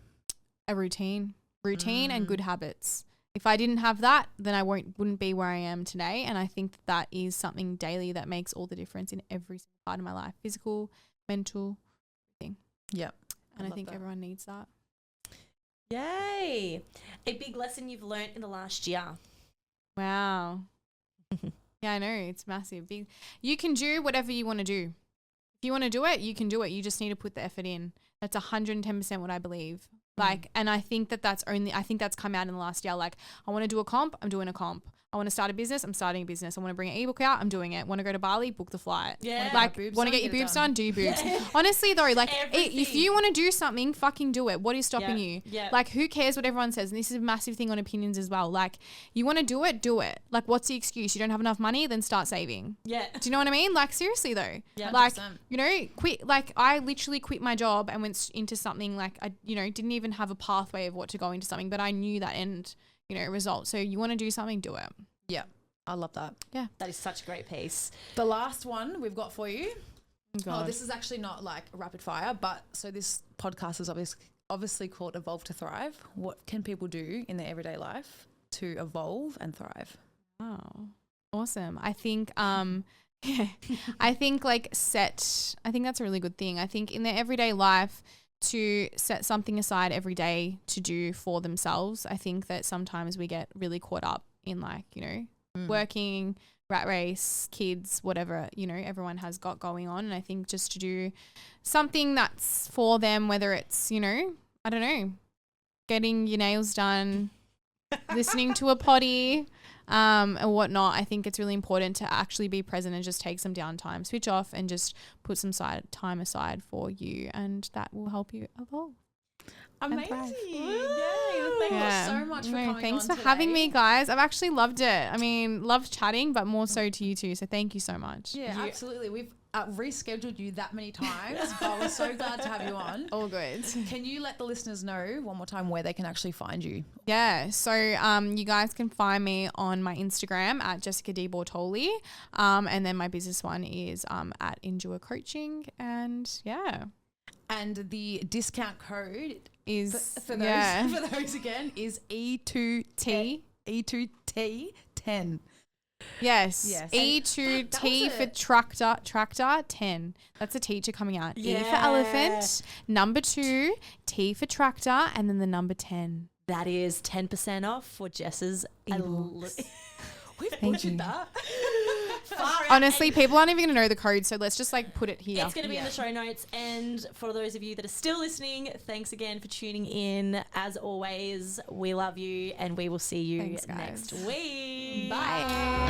[SPEAKER 3] A routine and good habits. If I didn't have that, then I wouldn't be where I am today. And I think that is something daily that makes all the difference in every single part of my life, physical, mental, everything.
[SPEAKER 2] Yeah.
[SPEAKER 3] And I think everyone needs that.
[SPEAKER 1] Yay. A big lesson you've learned in the last year.
[SPEAKER 3] Wow. Yeah, I know. It's massive. You can do whatever you want to do. If you want to do it, you can do it. You just need to put the effort in. That's 110% what I believe. Like, and I think that's come out in the last year. Like, I want to do a comp, I'm doing a comp. I want to start a business, I'm starting a business. I want to bring an ebook out, I'm doing it. Want to go to Bali, book the flight.
[SPEAKER 1] Yeah.
[SPEAKER 3] Like, want to get your boobs done, do your boobs. Honestly though, like if you want to do something, fucking do it. What is stopping you?
[SPEAKER 1] Yeah.
[SPEAKER 3] Like, who cares what everyone says? And this is a massive thing on opinions as well. Like, you want to do it, do it. Like, what's the excuse? You don't have enough money, then start saving.
[SPEAKER 1] Yeah.
[SPEAKER 3] Do you know what I mean? Like, seriously though.
[SPEAKER 1] Yeah.
[SPEAKER 3] Like,
[SPEAKER 2] 100%.
[SPEAKER 3] you know, quit. Like, I literally quit my job and went into something like I, you know, didn't even have a pathway of what to go into something, but I knew that end, you know, result. So you want to do something, do it.
[SPEAKER 2] Yeah. I love that.
[SPEAKER 3] Yeah.
[SPEAKER 1] That is such a great piece.
[SPEAKER 2] The last one we've got for you.
[SPEAKER 3] God.
[SPEAKER 2] Oh, this is actually not like rapid fire, but so this podcast is obviously called Evolve to Thrive. What can people do in their everyday life to evolve and thrive?
[SPEAKER 3] Wow. Awesome. I think, I think I think that's a really good thing. I think in their everyday life to set something aside every day to do for themselves. I think that sometimes we get really caught up in like, you know, working, rat race, kids, whatever, you know, everyone has got going on. And I think just to do something that's for them, whether it's, you know, I don't know, getting your nails done, listening to a potty, or whatnot. I think it's really important to actually be present and just take some downtime, switch off and just put some time aside for you, and that will help you evolve.
[SPEAKER 2] Amazing. Yay. Thank you so much for coming
[SPEAKER 3] Thanks
[SPEAKER 2] on
[SPEAKER 3] for having
[SPEAKER 2] today.
[SPEAKER 3] me, guys. I've actually loved it. I mean, loved chatting, but more so to you too. So thank you so much.
[SPEAKER 2] Yeah, absolutely. We've rescheduled you that many times, but we're so glad to have you on.
[SPEAKER 3] All good.
[SPEAKER 2] Can you let the listeners know one more time where they can actually find you?
[SPEAKER 3] Yeah. So you guys can find me on my Instagram at Jessica De Bortoli. And then my business one is at Endure Coaching. And yeah.
[SPEAKER 2] And the discount code
[SPEAKER 3] Is
[SPEAKER 2] for those again is E2T 10.
[SPEAKER 3] Yes.
[SPEAKER 2] Yes.
[SPEAKER 3] E2T
[SPEAKER 2] was
[SPEAKER 3] for tractor 10. That's a teacher coming out. E for
[SPEAKER 1] Yeah.
[SPEAKER 3] elephant, number 2, T for tractor, and then the number 10.
[SPEAKER 1] That is 10% off for Jess's
[SPEAKER 3] ebooks.
[SPEAKER 1] We've
[SPEAKER 3] Thank
[SPEAKER 1] butchered
[SPEAKER 3] you.
[SPEAKER 1] that. Far out.
[SPEAKER 3] Honestly,
[SPEAKER 1] And
[SPEAKER 3] people aren't even going to know the code, so let's just like put it here.
[SPEAKER 1] it's going to be in the show notes. And for those of you that are still listening, thanks again for tuning in. As always, we love you and we will see you
[SPEAKER 3] Thanks, guys.
[SPEAKER 1] next week.
[SPEAKER 2] Bye.